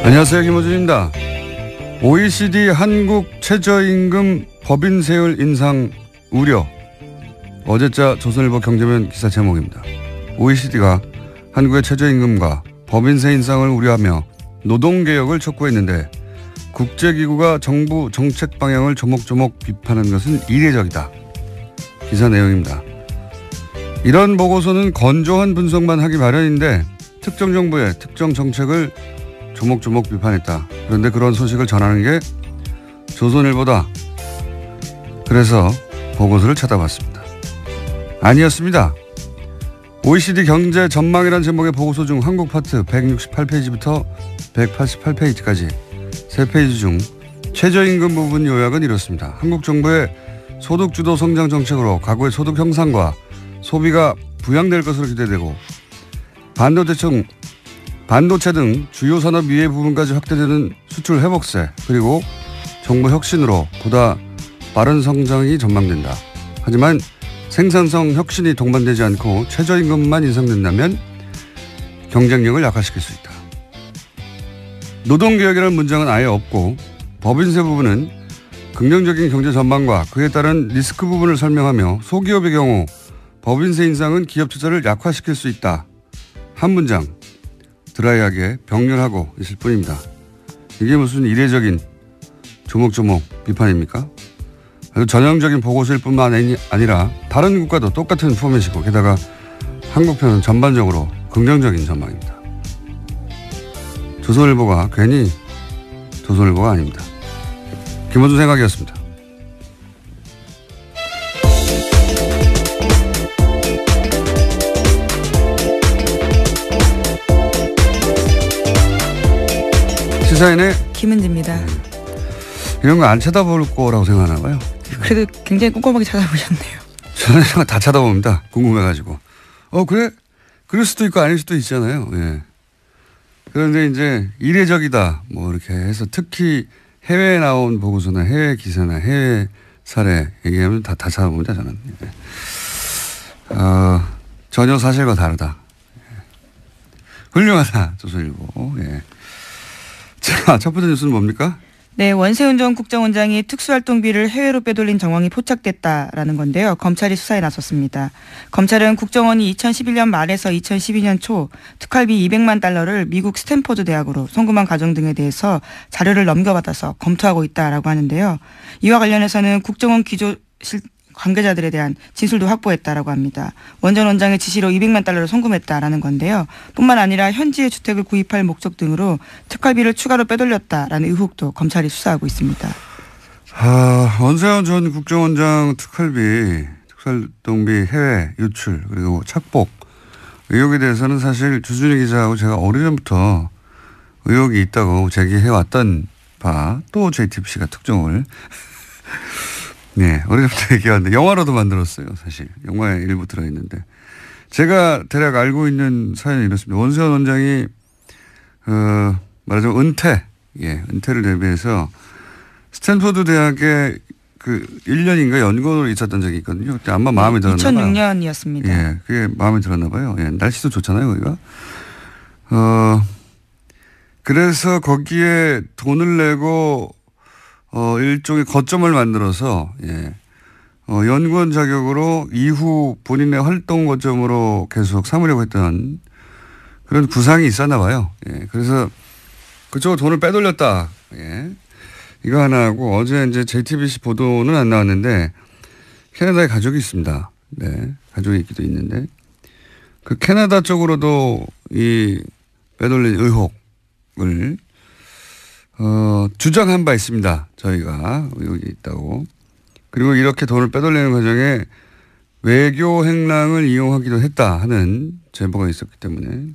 안녕하세요, 김호준입니다. OECD 한국 최저임금 법인 세율 인상 우려. 어제자 조선일보 경제면 기사 제목입니다. OECD가 한국의 최저임금과 법인세 인상을 우려하며 노동개혁을 촉구했는데 국제기구가 정부 정책 방향을 조목조목 비판한 것은 이례적이다. 기사 내용입니다. 이런 보고서는 건조한 분석만 하기 마련인데 특정 정부의 특정 정책을 조목조목 비판했다. 그런데 그런 소식을 전하는 게 조선일보다. 그래서 보고서를 찾아봤습니다. 아니었습니다. OECD 경제 전망이라는 제목의 보고서 중 한국 파트 168페이지부터 188페이지까지 3페이지 중 최저임금 부분 요약은 이렇습니다. 한국 정부의 소득주도 성장 정책으로 가구의 소득 형상과 소비가 부양될 것으로 기대되고 반도체 등 주요 산업 이해 부분까지 확대되는 수출 회복세 그리고 정부 혁신으로 보다 빠른 성장이 전망된다. 하지만 생산성 혁신이 동반되지 않고 최저임금만 인상된다면 경쟁력을 약화시킬 수 있다. 노동개혁이라는 문장은 아예 없고 법인세 부분은 긍정적인 경제 전망과 그에 따른 리스크 부분을 설명하며 소기업의 경우 법인세 인상은 기업 투자를 약화시킬 수 있다. 한 문장 드라이하게 병렬하고 있을 뿐입니다. 이게 무슨 이례적인 조목조목 비판입니까? 아주 전형적인 보고서일 뿐만 아니라 다른 국가도 똑같은 포맷이고 게다가 한국 편은 전반적으로 긍정적인 전망입니다. 조선일보가 괜히 조선일보가 아닙니다. 김호준 생각이었습니다. 시사인의 김은지입니다. 이런 거 안 쳐다볼 거라고 생각하나 봐요. 그래도 굉장히 꼼꼼하게 찾아보셨네요. 저는 이런 거 다 쳐다봅니다. 궁금해가지고. 그래? 그럴 수도 있고 아닐 수도 있잖아요. 예. 그런데 이제 이례적이다. 뭐 이렇게 해서 특히 해외에 나온 보고서나 해외 기사나 해외 사례 얘기하면 다 찾아봅니다. 저는. 예. 전혀 사실과 다르다. 예. 훌륭하다. 조선일보. 예. 자, 첫 번째 뉴스는 뭡니까? 네, 원세훈 전 국정원장이 특수활동비를 해외로 빼돌린 정황이 포착됐다라는 건데요. 검찰이 수사에 나섰습니다. 검찰은 국정원이 2011년 말에서 2012년 초 특활비 200만 달러를 미국 스탠퍼드 대학으로 송금한 과정 등에 대해서 자료를 넘겨받아서 검토하고 있다라고 하는데요. 이와 관련해서는 국정원 기조실 관계자들에 대한 진술도 확보했다라고 합니다. 원 전 원장의 지시로 200만 달러를 송금했다라는 건데요. 뿐만 아니라 현지의 주택을 구입할 목적 등으로 특활비를 추가로 빼돌렸다라는 의혹도 검찰이 수사하고 있습니다. 원세훈 전 국정원장 특수활동비 해외 유출 그리고 착복 의혹에 대해서는 사실 주준희 기자하고 제가 오래전부터 의혹이 있다고 제기해왔던 바 또 JTBC가 특종을 네, 어려부터 얘기하는데 영화로도 만들었어요. 사실 영화에 일부 들어있는데 제가 대략 알고 있는 사연이 이렇습니다. 원세훈 원장이 말하자면 은퇴를 대비해서 스탠퍼드 대학에 그 1년인가 연구원으로 있었던 적이 있거든요. 그때 아마 마음에 들었나 봐요. 2006년이었습니다. 예, 그게 마음에 들었나 봐요. 예, 날씨도 좋잖아요, 거기가. 그래서 거기에 돈을 내고 일종의 거점을 만들어서, 예, 연구원 자격으로 이후 본인의 활동 거점으로 계속 삼으려고 했던 그런 구상이 있었나 봐요. 예, 그래서 그쪽으로 돈을 빼돌렸다. 예. 이거 하나 하고 어제 이제 JTBC 보도는 안 나왔는데 캐나다에 가족이 있습니다. 네. 가족이 있기도 있는데 그 캐나다 쪽으로도 이 빼돌린 의혹을 주장한 바 있습니다. 저희가 여기 있다고. 그리고 이렇게 돈을 빼돌리는 과정에 외교 행랑을 이용하기도 했다 하는 제보가 있었기 때문에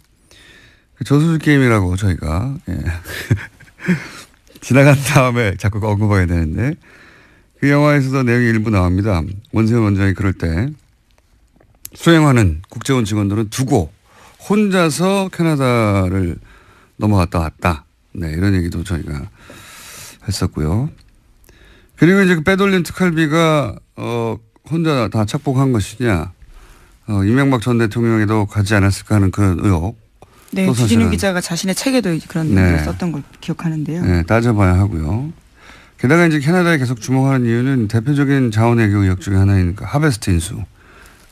그 저수지 게임이라고 저희가 예. 지나간 다음에 자꾸 언급하게 되는데 그 영화에서도 내용이 일부 나옵니다. 원세훈 원장이 그럴 때 수행하는 국제원 직원들은 두고 혼자서 캐나다를 넘어갔다 왔다. 네, 이런 얘기도 저희가 했었고요. 그리고 이제 그 빼돌린 특활비가 혼자 다 착복한 것이냐, 이명박 전 대통령에도 가지 않았을까 하는 그런 의혹. 네, 또 주진우 사실은. 기자가 자신의 책에도 그런 네. 내용을 썼던 걸 기억하는데요. 네, 따져봐야 하고요. 게다가 이제 캐나다에 계속 주목하는 이유는 대표적인 자원외교 의혹 중에 하나인 그 하베스트 인수.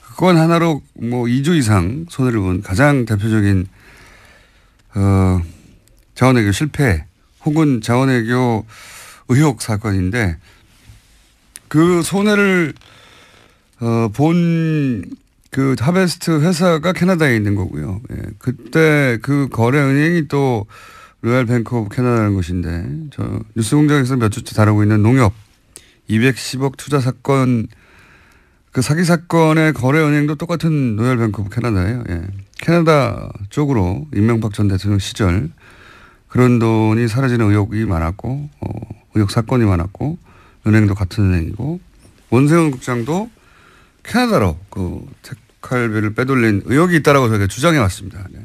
그건 하나로 뭐 2조 이상 손해를 본 가장 대표적인 자원외교 실패 혹은 자원외교 의혹 사건인데 그 손해를 본 그 하베스트 회사가 캐나다에 있는 거고요. 예. 그때 그 거래 은행이 또 로얄 뱅크 오브 캐나다라는 곳인데 저 뉴스공장에서 몇 주째 다루고 있는 농협 210억 투자 사건 그 사기 사건의 거래 은행도 똑같은 로얄 뱅크 오브 캐나다예요. 예. 캐나다 쪽으로 이명박 전 대통령 시절 그런 돈이 사라지는 의혹이 많았고 의혹 사건이 많았고 은행도 같은 은행이고 원세훈 국장도 캐나다로 그 택할비를 빼돌린 의혹이 있다라고 저희가 주장해 왔습니다. 네.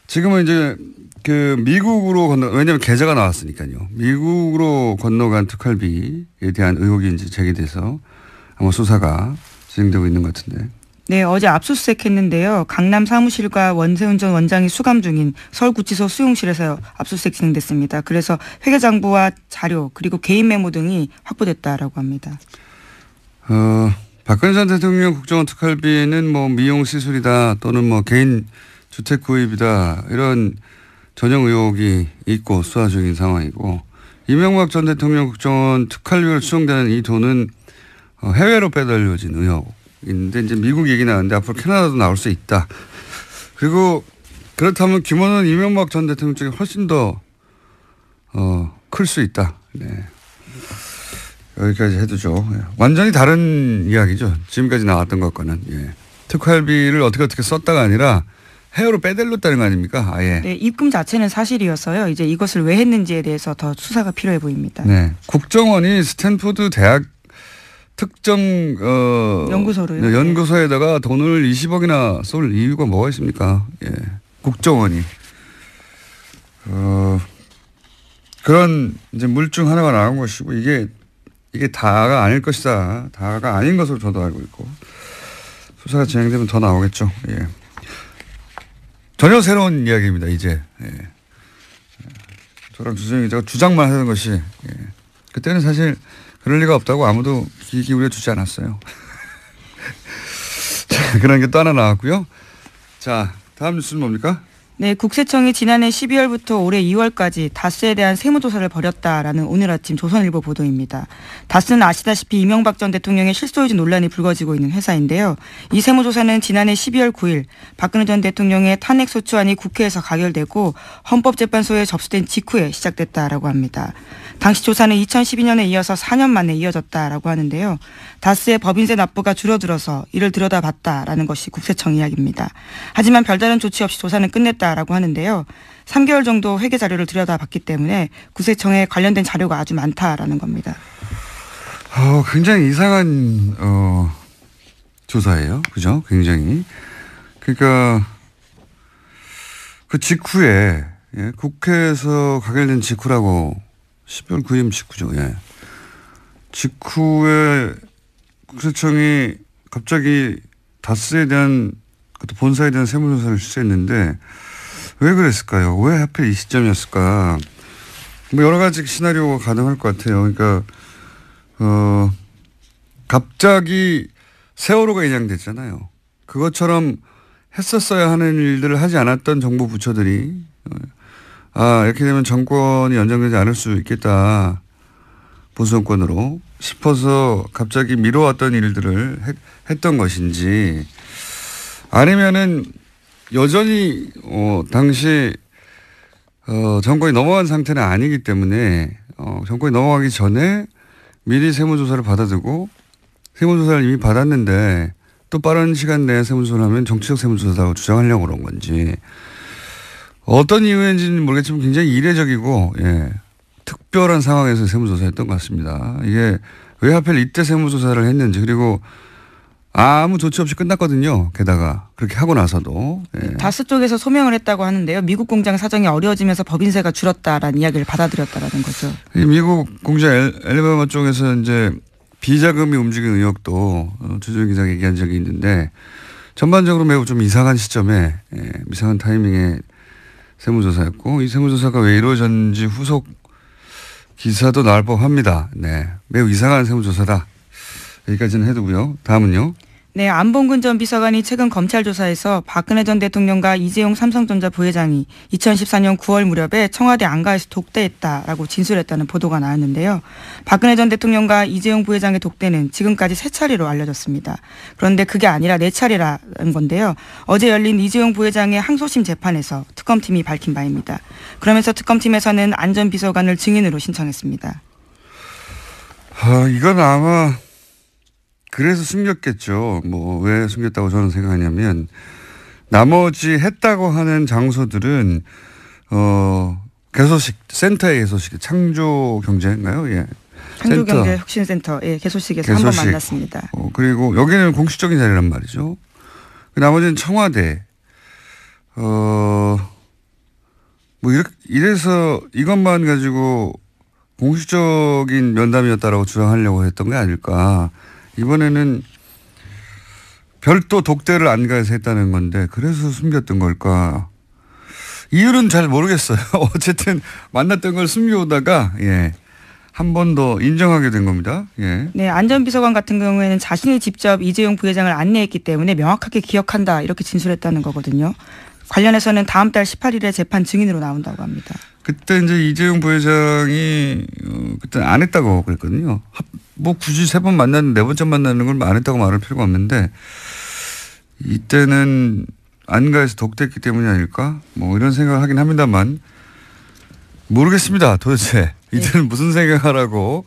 지금은 이제 그 미국으로 왜냐하면 계좌가 나왔으니까요. 미국으로 건너간 특활비에 대한 의혹이 이제 제기돼서 아마 수사가 진행되고 있는 것 같은데. 네, 어제 압수수색했는데요. 강남 사무실과 원세훈 전 원장이 수감 중인 서울구치소 수용실에서 압수수색 진행됐습니다. 그래서 회계장부와 자료 그리고 개인 메모 등이 확보됐다라고 합니다. 박근혜 전 대통령 국정원 특활비는 뭐 미용 시술이다 또는 뭐 개인 주택 구입이다 이런 전형 의혹이 있고 수사 중인 상황이고 이명박 전 대통령 국정원 특활비로 추정되는 이 돈은 해외로 빼돌려진 의혹인데 이제 미국 얘기 나왔는데 앞으로 캐나다도 나올 수 있다. 그리고 그렇다면 규모는 이명박 전 대통령 쪽이 훨씬 더 클 수 있다. 네. 여기까지 해두죠. 예. 완전히 다른 이야기죠. 지금까지 나왔던 것과는. 예. 특활비를 어떻게 썼다가 아니라 해외로 빼돌렸다는 거 아닙니까? 아예. 네, 입금 자체는 사실이었어요. 이제 이것을 왜 했는지에 대해서 더 수사가 필요해 보입니다. 네. 국정원이 스탠포드 대학 특정 연구소로요. 네, 연구소에다가 돈을 20억이나 쏠 이유가 뭐가 있습니까? 예. 국정원이 그런 이제 물증 하나가 나온 것이고 이게 다가 아닐 것이다. 다가 아닌 것으로 저도 알고 있고 수사가 진행되면 더 나오겠죠. 예. 전혀 새로운 이야기입니다. 이제 예. 저랑 주진우 기자가 주장만 하던 것이 예. 그때는 사실 그럴 리가 없다고 아무도 귀 기울여 주지 않았어요. 자, 그런 게 또 하나 나왔고요. 자, 다음 뉴스는 뭡니까? 네, 국세청이 지난해 12월부터 올해 2월까지 다스에 대한 세무조사를 벌였다라는 오늘 아침 조선일보 보도입니다. 다스는 아시다시피 이명박 전 대통령의 실소유주 논란이 불거지고 있는 회사인데요. 이 세무조사는 지난해 12월 9일 박근혜 전 대통령의 탄핵소추안이 국회에서 가결되고 헌법재판소에 접수된 직후에 시작됐다라고 합니다. 당시 조사는 2012년에 이어서 4년 만에 이어졌다라고 하는데요. 다스의 법인세 납부가 줄어들어서 이를 들여다봤다라는 것이 국세청 이야기입니다. 하지만 별다른 조치 없이 조사는 끝냈다라고 하는데요. 3개월 정도 회계 자료를 들여다봤기 때문에 국세청에 관련된 자료가 아주 많다라는 겁니다. 굉장히 이상한 조사예요. 그죠? 굉장히. 그러니까 그 직후에 예, 국회에서 가결된 직후라고 12월 9일 직후죠. 예. 직후에 국세청이 갑자기 다스에 대한 본사에 대한 세무조사를 실시했는데 왜 그랬을까요? 왜 하필 이 시점이었을까? 뭐 여러 가지 시나리오가 가능할 것 같아요. 그러니까 갑자기 세월호가 인양됐잖아요. 그것처럼 했었어야 하는 일들을 하지 않았던 정부 부처들이 이렇게 되면 정권이 연장되지 않을 수 있겠다. 보수 정권으로 싶어서 갑자기 미뤄왔던 일들을 했던 것인지 아니면은 여전히 당시 정권이 넘어간 상태는 아니기 때문에 정권이 넘어가기 전에 미리 세무조사를 받아두고 세무조사를 이미 받았는데 또 빠른 시간 내에 세무조사를 하면 정치적 세무조사라고 주장하려고 그런 건지 어떤 이유인지는 모르겠지만 굉장히 이례적이고 예, 특별한 상황에서 세무조사했던 것 같습니다. 이게 왜 하필 이때 세무조사를 했는지 그리고 아무 조치 없이 끝났거든요. 게다가 그렇게 하고 나서도. 예. 다스 쪽에서 소명을 했다고 하는데요. 미국 공장 사정이 어려워지면서 법인세가 줄었다라는 이야기를 받아들였다라는 거죠. 이 미국 공장 엘리바마 쪽에서 이제 비자금이 움직인 의혹도 주준 기자가 얘기한 적이 있는데 전반적으로 매우 좀 이상한 시점에 이상한 타이밍에 세무조사였고 이 세무조사가 왜 이루어졌는지 후속 기사도 나올 법합니다. 네, 매우 이상한 세무조사다. 여기까지는 해두고요. 다음은요. 네, 안봉근 전 비서관이 최근 검찰 조사에서 박근혜 전 대통령과 이재용 삼성전자 부회장이 2014년 9월 무렵에 청와대 안가에서 독대했다라고 진술했다는 보도가 나왔는데요. 박근혜 전 대통령과 이재용 부회장의 독대는 지금까지 3차례로 알려졌습니다. 그런데 그게 아니라 4차례라는 건데요. 어제 열린 이재용 부회장의 항소심 재판에서 특검팀이 밝힌 바입니다. 그러면서 특검팀에서는 안 전 비서관을 증인으로 신청했습니다. 이건 아마 그래서 숨겼겠죠. 뭐 왜 숨겼다고 저는 생각하냐면 나머지 했다고 하는 장소들은 개소식 센터의 개소식 창조경제인가요? 예. 창조경제혁신센터 개소식에서 한번 만났습니다. 그리고 여기는 공식적인 자리란 말이죠. 나머지는 청와대. 뭐 이래서 이것만 가지고 공식적인 면담이었다라고 주장하려고 했던 게 아닐까. 이번에는 별도 독대를 안가에서 했다는 건데 그래서 숨겼던 걸까. 이유는 잘 모르겠어요. 어쨌든 만났던 걸 숨겨오다가 한 번 더 인정하게 된 겁니다. 예. 네, 안 전 비서관 같은 경우에는 자신이 직접 이재용 부회장을 안내했기 때문에 명확하게 기억한다 이렇게 진술했다는 거거든요. 관련해서는 다음 달 18일에 재판 증인으로 나온다고 합니다. 그때 이제 이재용 부회장이 그때 안 했다고 그랬거든요. 뭐 굳이 3번 만났는데 4번째 만나는 걸 안 했다고 말할 필요가 없는데 이때는 안가에서 독대했기 때문이 아닐까? 뭐 이런 생각을 하긴 합니다만 모르겠습니다. 도대체 이때는 무슨 생각하라고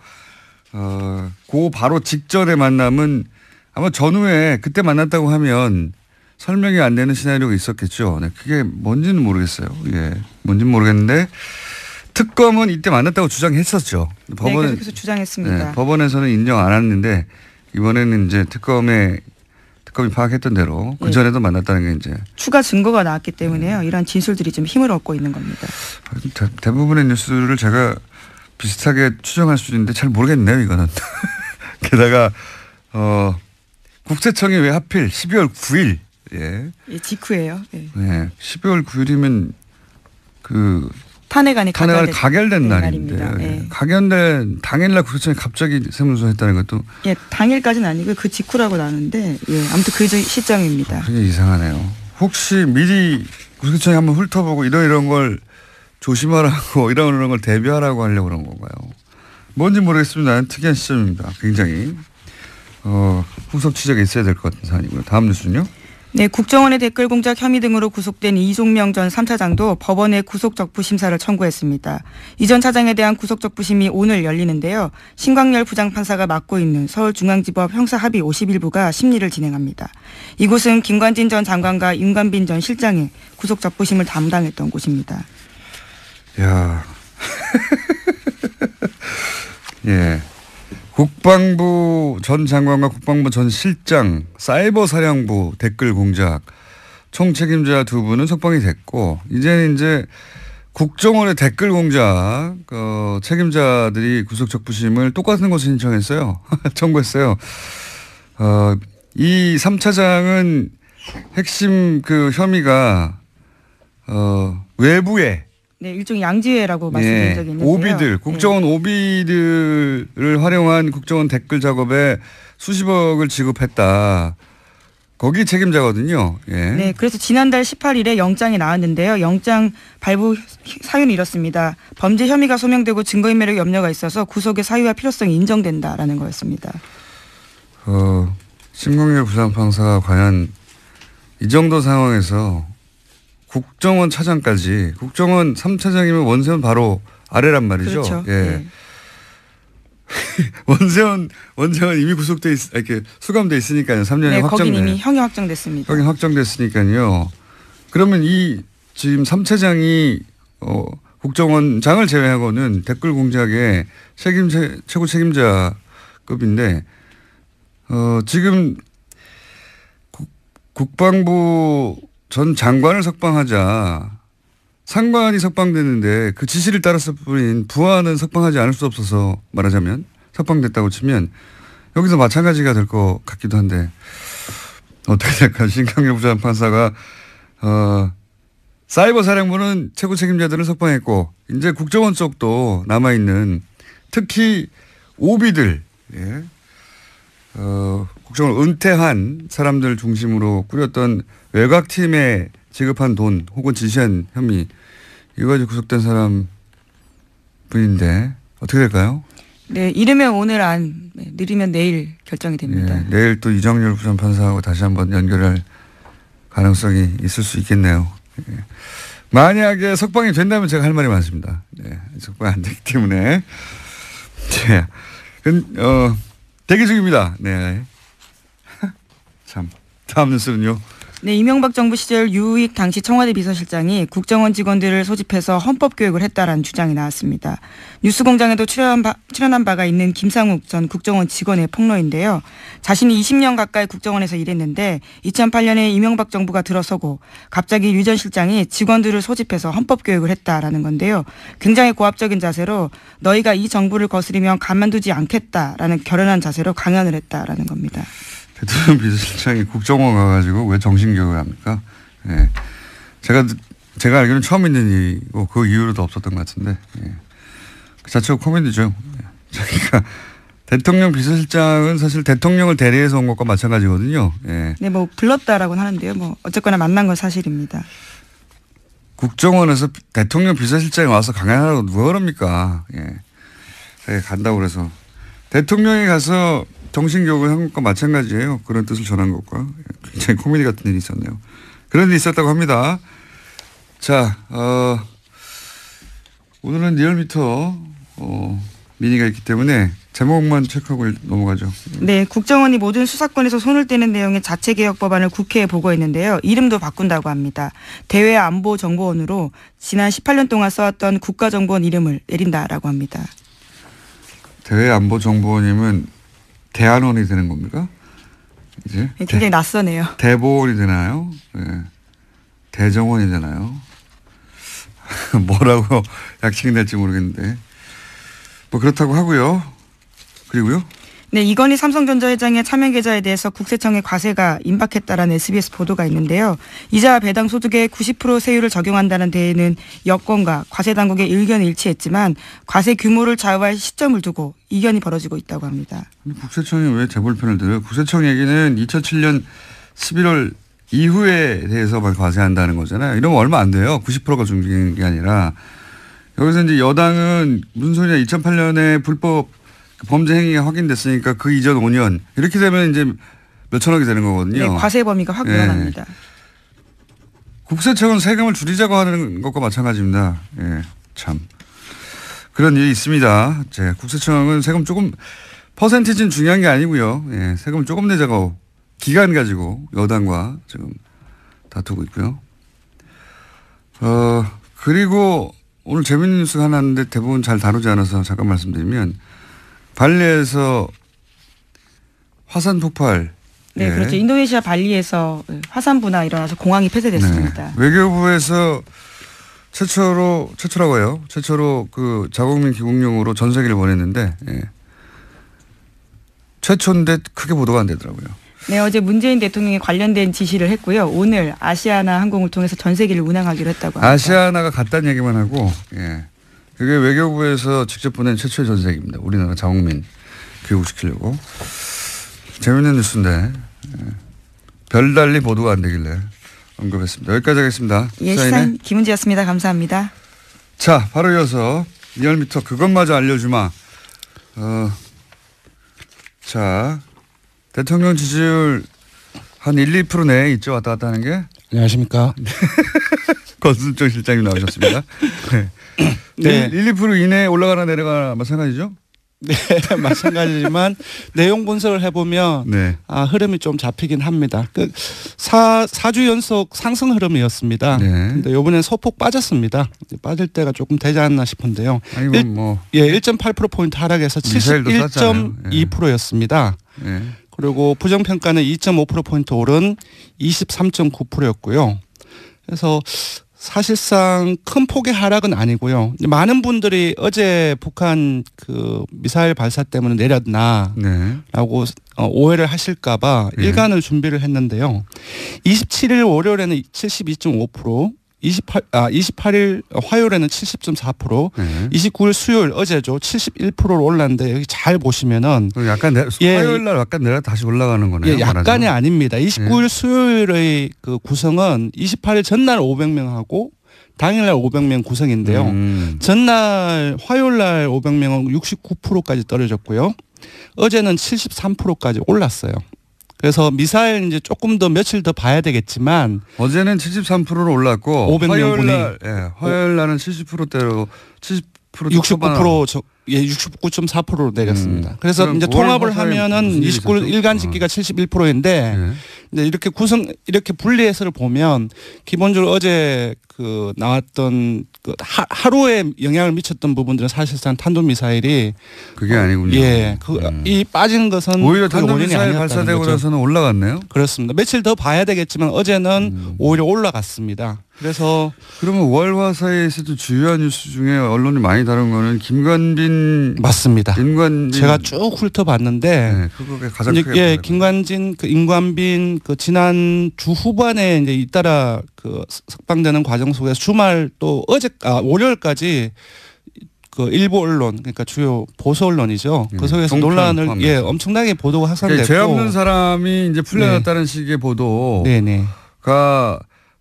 그 바로 직전의 만남은 아마 전후에 그때 만났다고 하면 설명이 안 되는 시나리오가 있었겠죠. 네, 그게 뭔지는 모르겠어요. 뭔지는 모르겠는데 특검은 이때 만났다고 주장했었죠. 법원은 계속해서 주장했습니다. 네, 법원에서는 인정 안 했는데 이번에는 이제 특검이 파악했던 대로 그 전에도 만났다는 게 이제 추가 증거가 나왔기 때문에요. 이런 진술들이 좀 힘을 얻고 있는 겁니다. 대부분의 뉴스를 제가 비슷하게 추정할 수 있는데 잘 모르겠네요. 이거는. 게다가 국세청이 왜 하필 12월 9일 직후예요. 네, 12월 9일이면 그 탄핵안이 가결된 날인데 가결된 당일날 국세청이 갑자기 세무조사 했다는 것도 당일까지는 아니고 그 직후라고 나오는데 아무튼 그 시점입니다. 그게 이상하네요. 혹시 미리 국세청이 한번 훑어보고 이런 걸 조심하라고 이런 걸 대비하라고 하려고 그런 건가요? 뭔지 모르겠습니다. 특이한 시점입니다. 굉장히 후속 취재가 있어야 될 것 같은 사안이고요. 다음 뉴스는요? 네, 국정원의 댓글 공작 혐의 등으로 구속된 이종명 전 3차장도 법원에 구속적부 심사를 청구했습니다. 이 전 차장에 대한 구속적부심이 오늘 열리는데요. 신광열 부장판사가 맡고 있는 서울중앙지법 형사합의 51부가 심리를 진행합니다. 이곳은 김관진 전 장관과 윤관빈 전 실장이 구속적부심을 담당했던 곳입니다. 야, 예. 국방부 전 장관과 국방부 전 실장, 사이버 사령부 댓글 공작 총 책임자 2분은 석방이 됐고 이제 국정원의 댓글 공작 책임자들이 구속적부심을 똑같은 곳에 신청했어요. 청구했어요. 이 3차장은 핵심 그 혐의가 외부에 일종의 양지회라고 말씀드린 적이 있는데요. 오비들, 국정원 오비들을 활용한 국정원 댓글 작업에 수십억을 지급했다. 거기 책임자거든요. 네, 그래서 지난달 18일에 영장이 나왔는데요. 영장 발부 사유는 이렇습니다. 범죄 혐의가 소명되고 증거인멸의 염려가 있어서 구속의 사유와 필요성이 인정된다라는 거였습니다. 신광열 부장판사가 과연 이 정도 상황에서 국정원 차장까지 국정원 3차장이면 원세훈 바로 아래란 말이죠. 그렇죠. 원세훈 이미 구속돼 이렇게 수감돼 있으니까요. 3년이 확정돼. 거긴 이미 형이 확정됐습니다. 형이 확정됐으니까요. 그러면 이 지금 3차장이 국정원장을 제외하고는 댓글 공작의 최고 책임자급인데 지금 국방부 전 장관을 석방하자 상관이 석방됐는데 그 지시를 따랐을 뿐인 부하는 석방하지 않을 수 없어서 말하자면 석방됐다고 치면 여기서 마찬가지가 될 것 같기도 한데 어떻게 될까요? 신강렬 부장판사가 사이버 사령부는 최고 책임자들을 석방했고 이제 국정원 쪽도 남아있는 특히 오비들 예. 국정원 은퇴한 사람들 중심으로 꾸렸던 외곽팀에 지급한 돈 혹은 지시한 혐의 이거 가지고 구속된 사람 분인데 어떻게 될까요? 네, 이르면 오늘 안, 느리면 내일 결정이 됩니다. 네, 내일 또 이정열 부장판사하고 다시 한번 연결할 가능성이 있을 수 있겠네요. 예. 만약에 석방이 된다면 제가 할 말이 많습니다. 네, 석방이 안 되기 때문에. 네. 대기 중입니다. 네. 참. 다음 뉴스는요. 네, 이명박 정부 시절 유익 당시 청와대 비서실장이 국정원 직원들을 소집해서 헌법교육을 했다라는 주장이 나왔습니다. 뉴스공장에도 출연한 바가 있는 김상욱 전 국정원 직원의 폭로인데요. 자신이 20년 가까이 국정원에서 일했는데 2008년에 이명박 정부가 들어서고 갑자기 유 전 실장이 직원들을 소집해서 헌법교육을 했다라는 건데요. 굉장히 고압적인 자세로 너희가 이 정부를 거스르면 가만두지 않겠다라는 결연한 자세로 강연을 했다라는 겁니다. 대통령 비서실장이 국정원 가가지고 왜 정신교육을 합니까? 예. 제가 알기로는 처음 있는 일이고 그 이후로도 없었던 것 같은데. 예. 그 자체가 코미디죠. 예. 그러니까 대통령 비서실장은 사실 대통령을 대리해서 온 것과 마찬가지거든요. 예. 네, 뭐 불렀다라고는 하는데요. 뭐 어쨌거나 만난 건 사실입니다. 국정원에서 대통령 비서실장이 와서 강연하라고 누가 그럽니까? 예. 자기가 간다고 그래서 대통령이 가서 정신교육을 한 것과 마찬가지예요. 그런 뜻을 전한 것과. 굉장히 코미디 같은 일이 있었네요. 그런 일이 있었다고 합니다. 자, 오늘은 리얼미터 미니가 있기 때문에 제목만 체크하고 넘어가죠. 네, 국정원이 모든 수사권에서 손을 떼는 내용의 자체개혁 법안을 국회에 보고했는데요. 이름도 바꾼다고 합니다. 대외안보정보원으로 지난 18년 동안 써왔던 국가정보원 이름을 내린다라고 합니다. 대외안보정보원이면 대안원이 되는 겁니까? 이제 네, 굉장히 낯서네요. 대보원이 되나요? 네. 대정원이 되나요? 뭐라고 약칭이 될지 모르겠는데 뭐 그렇다고 하고요. 그리고요. 네, 이건희 삼성전자 회장의 차명 계좌에 대해서 국세청에 과세가 임박했다라는 SBS 보도가 있는데요. 이자 배당 소득의 90% 세율을 적용한다는 데에는 여권과 과세 당국의 의견이 일치했지만 과세 규모를 좌우할 시점을 두고 이견이 벌어지고 있다고 합니다. 국세청이 왜 재벌편을 들어요? 국세청 얘기는 2007년 11월 이후에 대해서만 과세한다는 거잖아요. 이러면 얼마 안 돼요. 90%가 중요한 게 아니라. 여기서 이제 여당은 무슨 소리냐 2008년에 불법 범죄 행위가 확인됐으니까 그 이전 5년 이렇게 되면 이제 몇천억이 되는 거거든요. 네, 과세 범위가 확 늘어납니다. 네. 국세청은 세금을 줄이자고 하는 것과 마찬가지입니다. 예, 참 그런 일이 있습니다. 국세청은 세금 조금 퍼센티지는 중요한 게 아니고요. 예, 세금을 조금 내자고 기간 가지고 여당과 지금 다투고 있고요. 그리고 오늘 재밌는 뉴스가 하나 있는데 대부분 잘 다루지 않아서 잠깐 말씀드리면 발리에서 화산 폭발. 네, 예. 그렇죠. 인도네시아 발리에서 화산 분화 일어나서 공항이 폐쇄됐습니다. 네. 외교부에서 최초라고 해요. 최초로 그 자국민 귀국용으로 전 세계를 보냈는데 예. 최초인데 크게 보도가 안 되더라고요. 네, 어제 문재인 대통령이 관련된 지시를 했고요. 오늘 아시아나 항공을 통해서 전 세계를 운항하기로 했다고 합니다. 아시아나가 갔다는 얘기만 하고 예. 그게 외교부에서 직접 보낸 최초의 전세기입니다. 우리나라 자국민 귀국시키려고. 재밌는 뉴스인데 별달리 보도가 안 되길래 언급했습니다. 여기까지 하겠습니다. 예, 시사인 김은지였습니다. 감사합니다. 자, 바로 이어서 리얼미터 그것마저 알려주마. 자, 대통령 지지율 한 1, 2% 내에 있죠. 왔다 갔다 하는 게. 안녕하십니까. 권순정 실장님 나오셨습니다. 네. 네. 1, 2% 이내에 올라가나 내려가나 마찬가지죠? 네, 마찬가지지만 내용 분석을 해보면 네. 흐름이 좀 잡히긴 합니다. 그 4주 연속 상승 흐름이었습니다. 네. 근데 이번엔 소폭 빠졌습니다. 빠질 때가 조금 되지 않나 싶은데요. 아니, 1.8%포인트 하락해서 71.2%였습니다. 네. 그리고 부정평가는 2.5%포인트 오른 23.9%였고요. 그래서 사실상 큰 폭의 하락은 아니고요. 많은 분들이 어제 북한 그 미사일 발사 때문에 내렸나라고 네. 오해를 하실까봐 네. 일간을 준비를 했는데요. 27일 월요일에는 72.5%, 28일 화요일에는 70.4%, 네. 29일 수요일 어제죠 71%로 올랐는데 여기 잘 보시면은 약간 화요일 날 약간 내려 다시 올라가는 거네요. 예, 약간이 말하자면. 아닙니다. 29일 수요일의 그 구성은 28일 전날 500명하고 당일날 500명 구성인데요. 전날 화요일날 500명은 69%까지 떨어졌고요. 어제는 73%까지 올랐어요. 그래서 미사일 이제 조금 더 며칠 더 봐야 되겠지만 어제는 73%로 올랐고 500명 화요일 날은 70%대로 70% 69% 예, 69.4%로 내렸습니다. 그래서 그럼 이제 5월 통합을 화사에 하면은 무슨 일이 29일 있었죠? 일간 집계가 71%인데 네. 이제 이렇게 분리해서를 보면 기본적으로 어제 그 나왔던 그 하루에 영향을 미쳤던 부분들은 사실상 탄도미사일이 그게 아니군요. 예, 이 빠진 것은 오히려 그 원인이 탄도미사일 아니었다는 발사되고 거죠. 나서는 올라갔네요. 그렇습니다. 며칠 더 봐야 되겠지만 어제는 오히려 올라갔습니다. 그래서 그러면 월화사에서도 주요한 뉴스 중에 언론이 많이 다룬 거는 김관빈 맞습니다. 임관빈 제가 쭉 훑어봤는데 네, 그게 가장 이제 크게 예, 김관진 그 임관빈 그 지난 주 후반에 이제 잇따라 그 석방되는 과정 속에서 주말 또 월요일까지 그 일부 언론 그러니까 주요 보수 언론이죠. 그 속에서 종편 논란을 포함해서. 예, 엄청나게 보도가 확산됐고 죄 없는 사람이 이제 풀려났다는 식의 보도가 네네.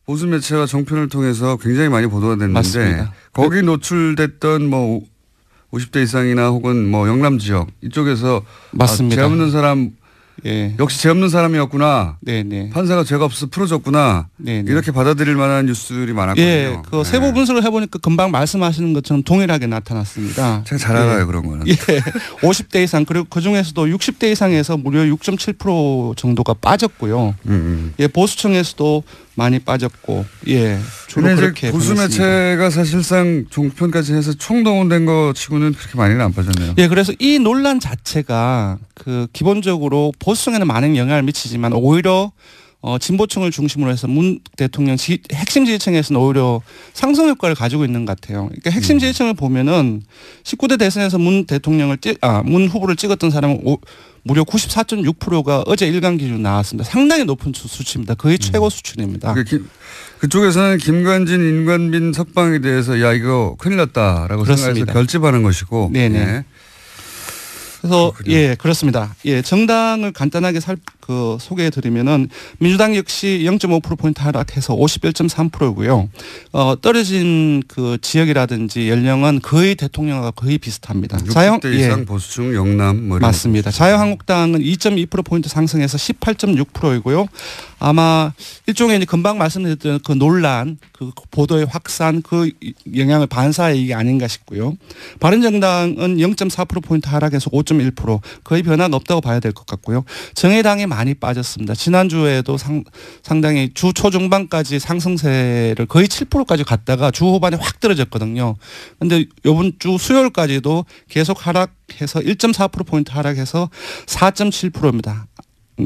보수 매체와 종편을 통해서 굉장히 많이 보도가 됐는데 맞습니다. 거기 노출됐던 뭐 50대 이상이나 혹은 뭐 영남 지역 이쪽에서 맞습니다. 죄 없는 사람 예. 역시 죄 없는 사람이었구나. 네네. 판사가 죄가 없어 풀어줬구나. 네네. 이렇게 받아들일 만한 뉴스들이 많았거든요. 예, 그 세부 분석을 해보니까 금방 말씀하시는 것처럼 동일하게 나타났습니다. 제가 잘 알아요 그런 거는. 예, 50대 이상 그리고 그 중에서도 60대 이상에서 무려 6.7% 정도가 빠졌고요. 예, 보수층에서도 많이 빠졌고, 예, 주로 근데 그렇게 이제 보수 보냈습니다. 매체가 사실상 종편까지 해서 총동원된 거 치고는 그렇게 많이는 안 빠졌네요. 예, 그래서 이 논란 자체가 그 기본적으로 보수층에는 많은 영향을 미치지만 오히려 진보층을 중심으로 해서 문 대통령 핵심 지지층에서는 오히려 상승 효과를 가지고 있는 것 같아요. 그러니까 핵심 지지층을 보면은 19대 대선에서 문 후보를 찍었던 사람은 무려 94.6%가 어제 일간 기준 나왔습니다. 상당히 높은 수치입니다. 거의 최고 수준입니다. 그쪽에서는 김관진, 임관빈 석방에 대해서 야 이거 큰일 났다라고 그렇습니다. 생각해서 결집하는 것이고. 네네. 예. 그래서 그렇군요. 예 그렇습니다. 예 정당을 간단하게 소개해드리면은 민주당 역시 0.5%포인트 하락해서 51.3%고요. 떨어진 그 지역이라든지 연령은 거의 대통령과 거의 비슷합니다. 60대 이상 보수층 영남 뭐 이런 맞습니다. 자유한국당은 2.2%포인트 상승해서 18.6%이고요. 아마 일종의 이제 금방 말씀드렸던 그 논란, 그 보도의 확산, 그 영향을 반사의 이게 아닌가 싶고요. 바른정당은 0.4%포인트 하락해서 5.1% 거의 변화가 없다고 봐야 될 것 같고요. 정의당이 많이 빠졌습니다. 지난주에도 상당히 주 초중반까지 상승세를 거의 7%까지 갔다가 주 후반에 확 떨어졌거든요. 그런데 이번 주 수요일까지도 계속 하락해서 1.4%포인트 하락해서 4.7%입니다.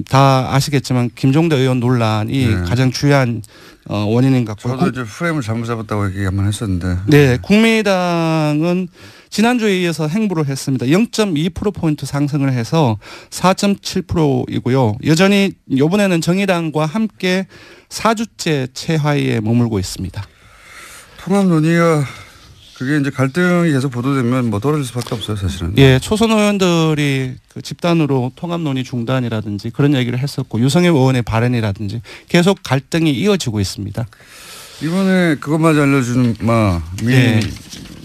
다 아시겠지만 김종대 의원 논란이 가장 중요한 원인인 것 같고. 저도 이제 프레임을 잘못 잡았다고 얘기 한번 했었는데. 네, 국민의당은 지난주에 이어서 행보를 했습니다. 0.2%포인트 상승을 해서 4.7%이고요. 여전히 이번에는 정의당과 함께 4주째 최하위에 머물고 있습니다. 통합 논의가 그게 이제 갈등이 계속 보도되면 뭐 떨어질 수밖에 없어요, 사실은. 예, 초선 의원들이 그 집단으로 통합 논의 중단이라든지 그런 얘기를 했었고 유성엽 의원의 발언이라든지 계속 갈등이 이어지고 있습니다. 이번에 그것마저 알려주는 민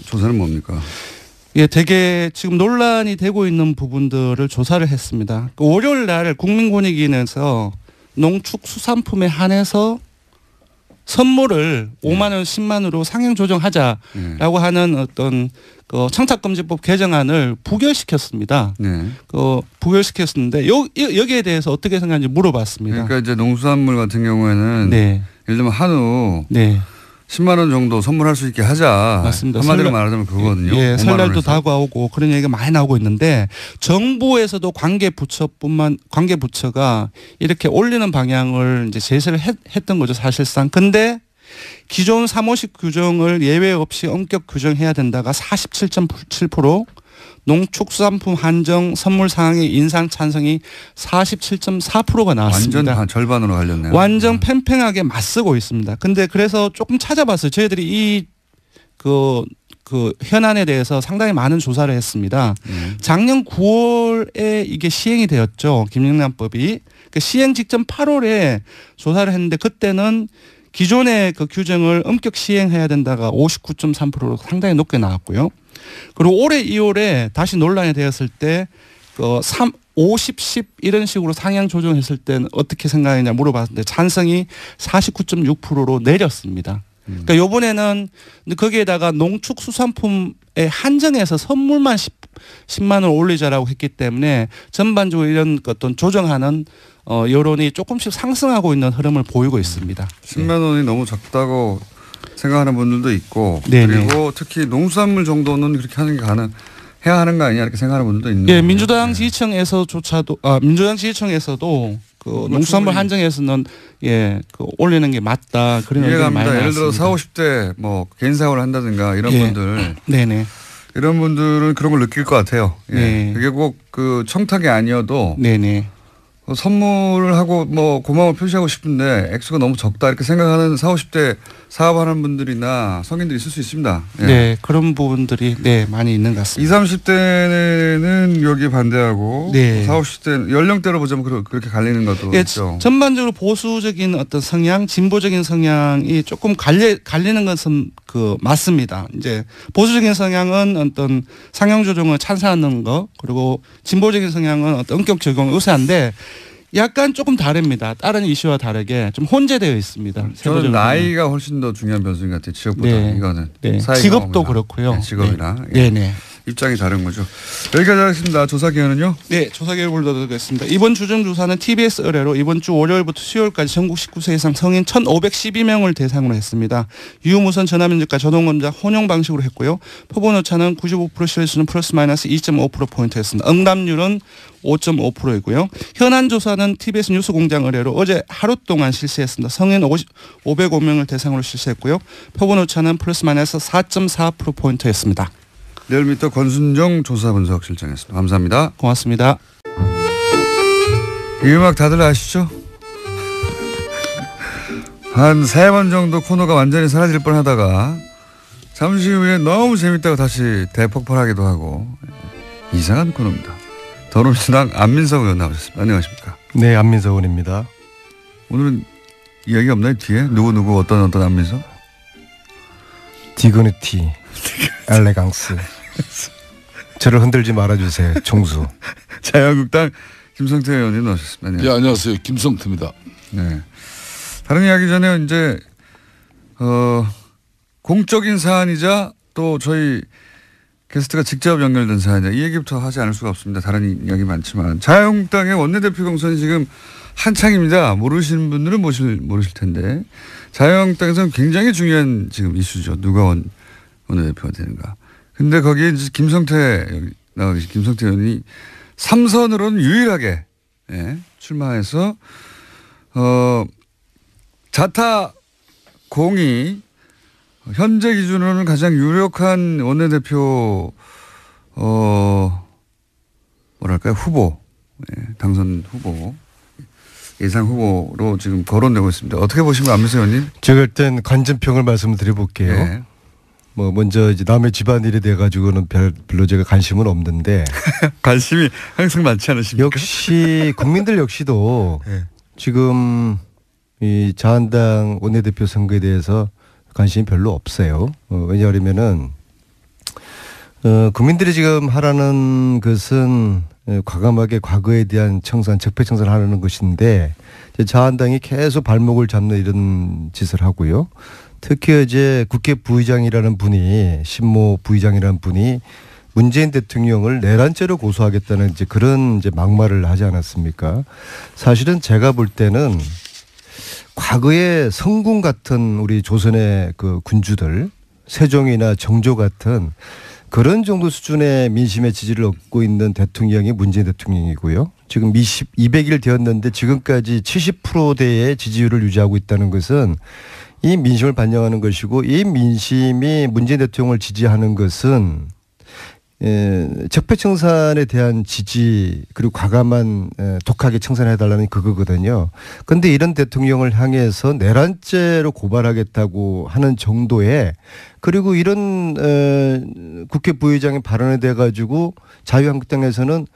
조사는 뭡니까? 예, 되게 지금 논란이 되고 있는 부분들을 조사를 했습니다. 그 월요일 날 국민권익위원회에서 농축수산품에 한해서 선물을 5만 원, 10만 원으로 상향 조정하자라고 하는 어떤 그 청탁금지법 개정안을 부결시켰습니다. 네. 부결시켰는데 여기에 대해서 어떻게 생각하는지 물어봤습니다. 그러니까 이제 농수산물 같은 경우에는 네. 예를 들면 한우 네. 10만 원 정도 선물할 수 있게 하자. 맞습니다. 한마디로 말하자면 그거거든요. 예, 5만 설날도 원에서. 다가오고 그런 얘기가 많이 나오고 있는데 정부에서도 관계 부처가 이렇게 올리는 방향을 이제 제시를 했던 거죠, 사실상. 근데 기존 350 규정을 예외 없이 엄격 규정해야 된다가 47.7%, 농축수산품 한정 선물 상황의 인상 찬성이 47.4%가 나왔습니다. 완전 절반으로 갈렸네요. 완전 팽팽하게 맞서고 있습니다. 근데 그래서 조금 찾아봤어요. 저희들이 그 현안에 대해서 상당히 많은 조사를 했습니다. 작년 9월에 이게 시행이 되었죠. 김영란법이. 그 시행 직전 8월에 조사를 했는데 그때는 기존의 그 규정을 엄격 시행해야 된다가 59.3%로 상당히 높게 나왔고요. 그리고 올해 2월에 다시 논란이 되었을 때 그 50, 10 이런 식으로 상향 조정했을 때는 어떻게 생각하느냐 물어봤는데 찬성이 49.6%로 내렸습니다. 그러니까 요번에는 거기에다가 농축수산품에 한정해서 선물만 10만 원 올리자라고 했기 때문에 전반적으로 이런 어떤 조정하는 여론이 조금씩 상승하고 있는 흐름을 보이고 있습니다. 10만 원이 너무 적다고 생각하는 분들도 있고 네네. 그리고 특히 농수산물 정도는 그렇게 하는 게 해야 하는 거 아니냐 이렇게 생각하는 분들도 있는 예, 민주당 지지층에서조차도 민주당 지지층에서도 그 농수산물 한정에서는 그 올리는 게 맞다 그런 의견이 많이 나왔습니다. 예를 들어 40, 50대 뭐 개인 사업을 한다든가 이런 분들 네네. 이런 분들은 그런 걸 느낄 것 같아요. 예. 네. 그게 꼭 그 청탁이 아니어도 네네. 선물을 하고 뭐 고마움을 표시하고 싶은데 액수가 너무 적다 이렇게 생각하는 40, 50대 사업하는 분들이나 성인들이 있을 수 있습니다. 예. 네, 그런 부분들이 많이 있는 것 같습니다. 20, 30대는 여기 반대하고 네. 40, 50대 연령대로 보자면 그렇게 갈리는 것도 있죠. 전반적으로 보수적인 어떤 성향, 진보적인 성향이 조금 갈리는 것은 맞습니다. 이제 보수적인 성향은 어떤 상향 조정을 찬성하는 거, 그리고 진보적인 성향은 어떤 엄격 적용을 우세한데 약간 조금 다릅니다. 다른 이슈와 다르게 좀 혼재되어 있습니다. 저는 나이가 훨씬 더 중요한 변수인 것 같아요. 지역보다 이거는. 직업도 그렇고요. 네, 직업이나 네네. 입장이 다른 거죠. 여기까지 하겠습니다. 조사 기간은요? 네, 조사 계획을 보도록 이번 주정조사는 TBS 의뢰로 이번 주 월요일부터 수요일까지 전국 19세 이상 성인 1,512명을 대상으로 했습니다. 유무선 전화면접과 자동검사 혼용 방식으로 했고요. 표본 오차는 95% 실수는 플러스 마이너스 2.5%포인트였습니다. 응답률은 5.5%이고요. 현안 조사는 TBS 뉴스공장 의뢰로 어제 하루 동안 실시했습니다. 성인 505명을 대상으로 실시했고요. 표본 오차는 플러스 마이너스 4.4%포인트였습니다. 리얼미터 권순정 조사분석실장이었습니다. 감사합니다. 고맙습니다. 이 음악 다들 아시죠? 한 3번 정도 코너가 완전히 사라질 뻔하다가 잠시 후에 너무 재밌다고 다시 대폭발하기도 하고 이상한 코너입니다. 더불어민주당 안민석 의원 나오셨습니다. 안녕하십니까? 네, 안민석 의원입니다. 오늘은 이야기 없나요? 뒤에? 누구 어떤 안민석? 디그니티, 엘레강스. 저를 흔들지 말아주세요. 총수. 자유한국당 김성태 의원님 나오셨습니다. 네, 안녕하세요. 김성태입니다. 네. 다른 이야기 전에 이제 공적인 사안이자 또 저희 게스트가 직접 연결된 사안이자 이 얘기부터 하지 않을 수가 없습니다. 다른 이야기 많지만 자유한국당의 원내대표 경선이 지금 한창입니다. 모르시는 분들은 모르실 텐데 자유한국당에서는 굉장히 중요한 지금 이슈죠. 누가 원내대표가 되는가. 근데 거기에 이제 김성태 의원이 3선으로는 유일하게 출마해서 자타 공이 현재 기준으로는 가장 유력한 원내대표 후보 당선 후보 예상 후보로 지금 거론되고 있습니다. 어떻게 보시면 안민석 의원님? 제가 일단 관전평을 말씀을 드려볼게요. 네. 먼저 이제 남의 집안일에 대해 가지고는 별로 제가 관심은 없는데 관심이 항상 많지 않으십니까? 역시 국민들 역시도 네. 지금 이 자한당 원내대표 선거에 대해서 관심이 별로 없어요. 왜냐하면은 국민들이 지금 하라는 것은 과감하게 과거에 대한 청산, 적폐청산을 하려는 것인데 자한당이 계속 발목을 잡는 이런 짓을 하고요. 특히 이제 국회 부의장이라는 분이 신모 부의장이라는 분이 문재인 대통령을 내란죄로 고소하겠다는 이제 그런 이제 막말을 하지 않았습니까? 사실은 제가 볼 때는 과거에 성군 같은 우리 조선의 그 군주들 세종이나 정조 같은 그런 정도 수준의 민심의 지지를 얻고 있는 대통령이 문재인 대통령이고요. 지금 200일 되었는데 지금까지 70%대의 지지율을 유지하고 있다는 것은 이 민심을 반영하는 것이고 이 민심이 문재인 대통령을 지지하는 것은 적폐청산에 대한 지지 그리고 과감한 독하게 청산해달라는 그거거든요. 그런데 이런 대통령을 향해서 내란죄로 고발하겠다고 하는 정도의 그리고 이런 국회 부의장의 발언에 대해 가지고 자유한국당에서는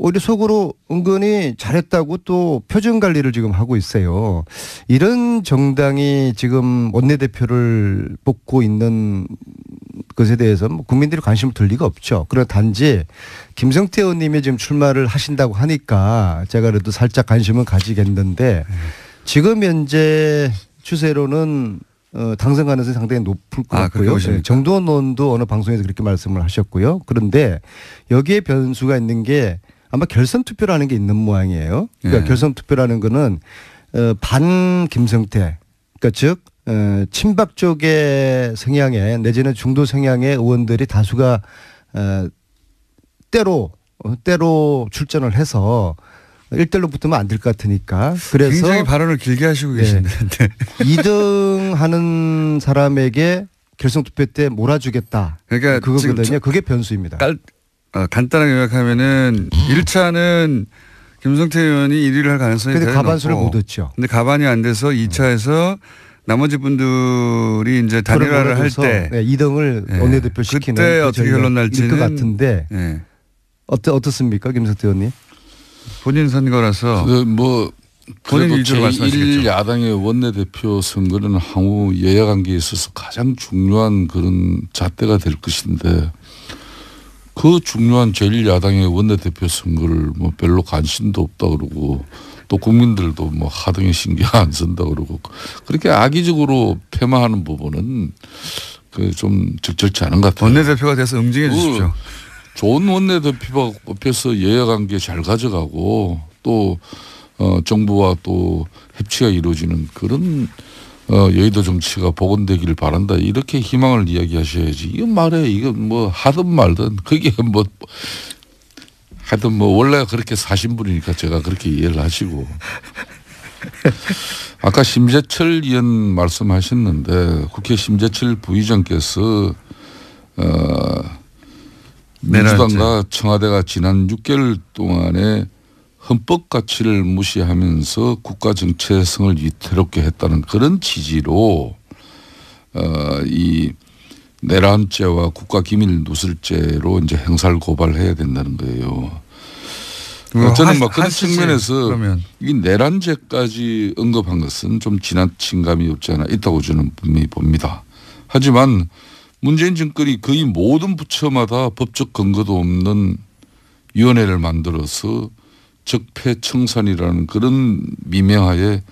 오히려 속으로 은근히 잘했다고 또 표정 관리를 지금 하고 있어요. 이런 정당이 지금 원내대표를 뽑고 있는 것에 대해서 국민들이 관심을 둘 리가 없죠. 그러나 단지 김성태 의원님이 지금 출마를 하신다고 하니까 제가 그래도 살짝 관심은 가지겠는데 지금 현재 추세로는 당선 가능성이 상당히 높을 것 같고요. 정두원 의원도 어느 방송에서 그렇게 말씀을 하셨고요. 그런데 여기에 변수가 있는 게 아마 결선 투표라는 게 있는 모양이에요. 그러니까 결선 투표라는 거는 반 김성태, 그러니까 즉 친박 쪽의 성향의 내지는 중도 성향의 의원들이 다수가 때로 출전을 해서 1대1로 붙으면 안 될 것 같으니까. 그래서 굉장히 발언을 길게 하시고 계신데 2등 하는 사람에게 결선 투표 때 몰아주겠다. 그러니까 그거거든요. 그게 변수입니다. 간단하게 요약하면은 1차는 김성태 의원이 1위를 할 가능성이 근데 대단히 가반수를 높고 못 얻죠. 근데 가반이 안 돼서 2차에서 나머지 분들이 이제 단일화를 할 때 2등을 원내대표 시키는 그때 어떻게 결론 날지는 것 같은데 어떻습니까, 김성태 의원님? 본인 선거라서 뭐 본인 그래도 위주로 말씀하시겠죠. 제1야당의 원내대표 선거는 향후 여야 관계에 있어서 가장 중요한 그런 잣대가 될 것인데 그 중요한 제1야당의 원내대표 선거를 뭐 별로 관심도 없다 그러고 또 국민들도 뭐 하등에 신경 안 쓴다 그러고 그렇게 악의적으로 폄하하는 부분은 그 좀 적절치 않은 것 같아요. 원내대표가 돼서 응징해 주십시오. 좋은 원내대표가 뽑혀서 여야 관계 잘 가져가고 또 정부와 또 협치가 이루어지는 그런 여의도 정치가 복원되기를 바란다 이렇게 희망을 이야기하셔야지. 이건 말해 이건 뭐 하든 말든 그게 뭐 하여튼 뭐 원래 그렇게 사신 분이니까 제가 그렇게 이해를 하시고 아까 심재철 의원 말씀하셨는데 국회 심재철 부의장께서 민주당과 청와대가 지난 6개월 동안에 헌법 가치를 무시하면서 국가 정체성을 위태롭게 했다는 그런 취지로 이 내란죄와 국가기밀 누설죄로 이제 형사를 고발해야 된다는 거예요. 저는 뭐 그런 측면에서 이 내란죄까지 언급한 것은 좀 지나친 감이 없지 않아 있다고 저는 분명히 봅니다. 하지만 문재인 정권이 거의 모든 부처마다 법적 근거도 없는 위원회를 만들어서 적폐청산이라는 그런 미명하에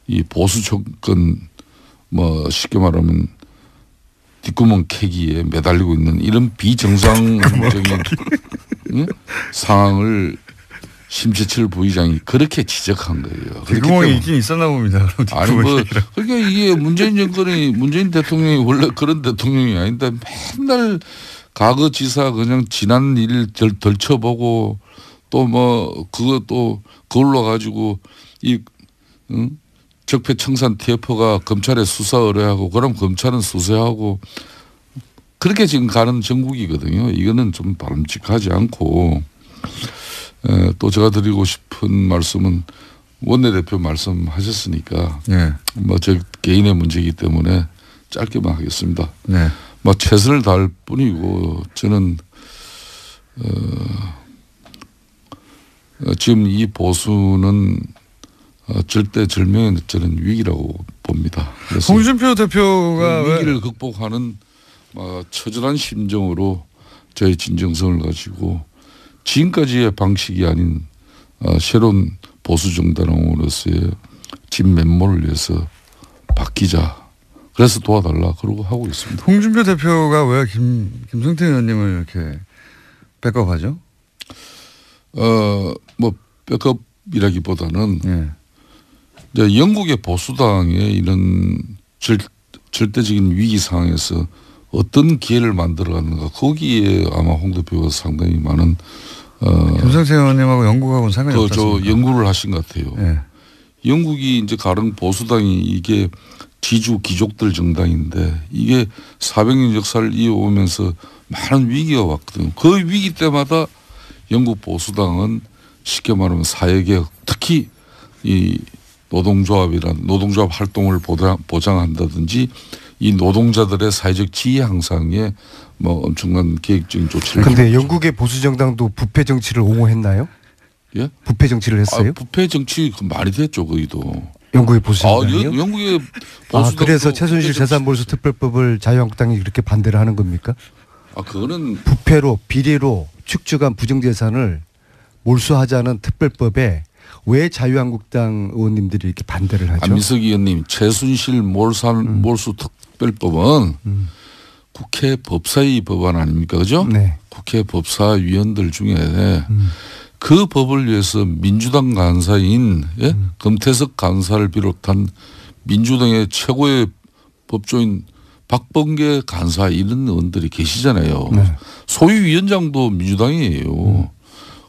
이 보수 정권 뭐 쉽게 말하면 뒷구멍 캐기에 매달리고 있는 이런 비정상적인 상황을 심재철 부의장이 그렇게 지적한 거예요. 뒷구멍이 있긴 있었나 봅니다. 아니 뭐 그러니까 이게 문재인 대통령이 원래 그런 대통령이 아닌데 맨날 과거 지사 그냥 지난 일 덜쳐보고 또 뭐 그것도 그걸로 가지고 이 적폐청산 TF가 검찰에 수사 의뢰하고 그럼 검찰은 수사하고 그렇게 지금 가는 정국이거든요. 이거는 좀 바람직하지 않고 또 제가 드리고 싶은 말씀은 원내대표 말씀하셨으니까 뭐 저 개인의 문제이기 때문에 짧게만 하겠습니다. 뭐 최선을 다할 뿐이고 저는 지금 이 보수는 절대절명의 저는 위기라고 봅니다. 홍준표 대표가 그 위기를 극복하는 처절한 심정으로 저의 진정성을 가지고 지금까지의 방식이 아닌 새로운 보수 정당으로서의 진면모를 위해서 바뀌자. 그래서 도와달라 그러고 하고 있습니다. 홍준표 대표가 왜 김성태 의원님을 이렇게 백업하죠? 뭐 백업이라기보다는 이제 영국의 보수당의 이런 절대적인 위기 상황에서 어떤 기회를 만들어가는가 거기에 아마 홍 대표가 상당히 많은 김성태 의원님하고 영국하고는 상관이 없습니다. 연구를 하신 것 같아요. 영국이 이제 가령 보수당이 이게 지주 귀족들 정당인데 이게 400년 역사를 이어오면서 많은 위기가 왔거든요. 그 위기 때마다 영국 보수당은 쉽게 말하면 사회개혁, 특히 이 노동조합 활동을 보장한다든지 이 노동자들의 사회적 지위 향상에 뭐 엄청난 계획적인 조치를. 그런데 영국의 보수 정당도 부패 정치를 옹호했나요? 예? 부패 정치를 했어요? 부패 정치 많이 됐죠, 거기도. 영국의 보수 정당이요? 영국의 보수. 그래서 최순실 재산몰수 특별법을 자유한국당이 그렇게 반대를 하는 겁니까? 그거는 부패로 비리로 축적한 부정재산을 몰수하자는 특별법에 왜 자유한국당 의원님들이 이렇게 반대를 하죠? 안민석 의원님, 최순실 몰수 특별법은 국회 법사위 법안 아닙니까, 그죠? 네. 국회 법사위원들 중에 그 법을 위해서 민주당 간사인 금태섭 간사를 비롯한 민주당의 최고의 법조인 박범계 간사 이런 의원들이 계시잖아요. 네. 소위위원장도 민주당이에요.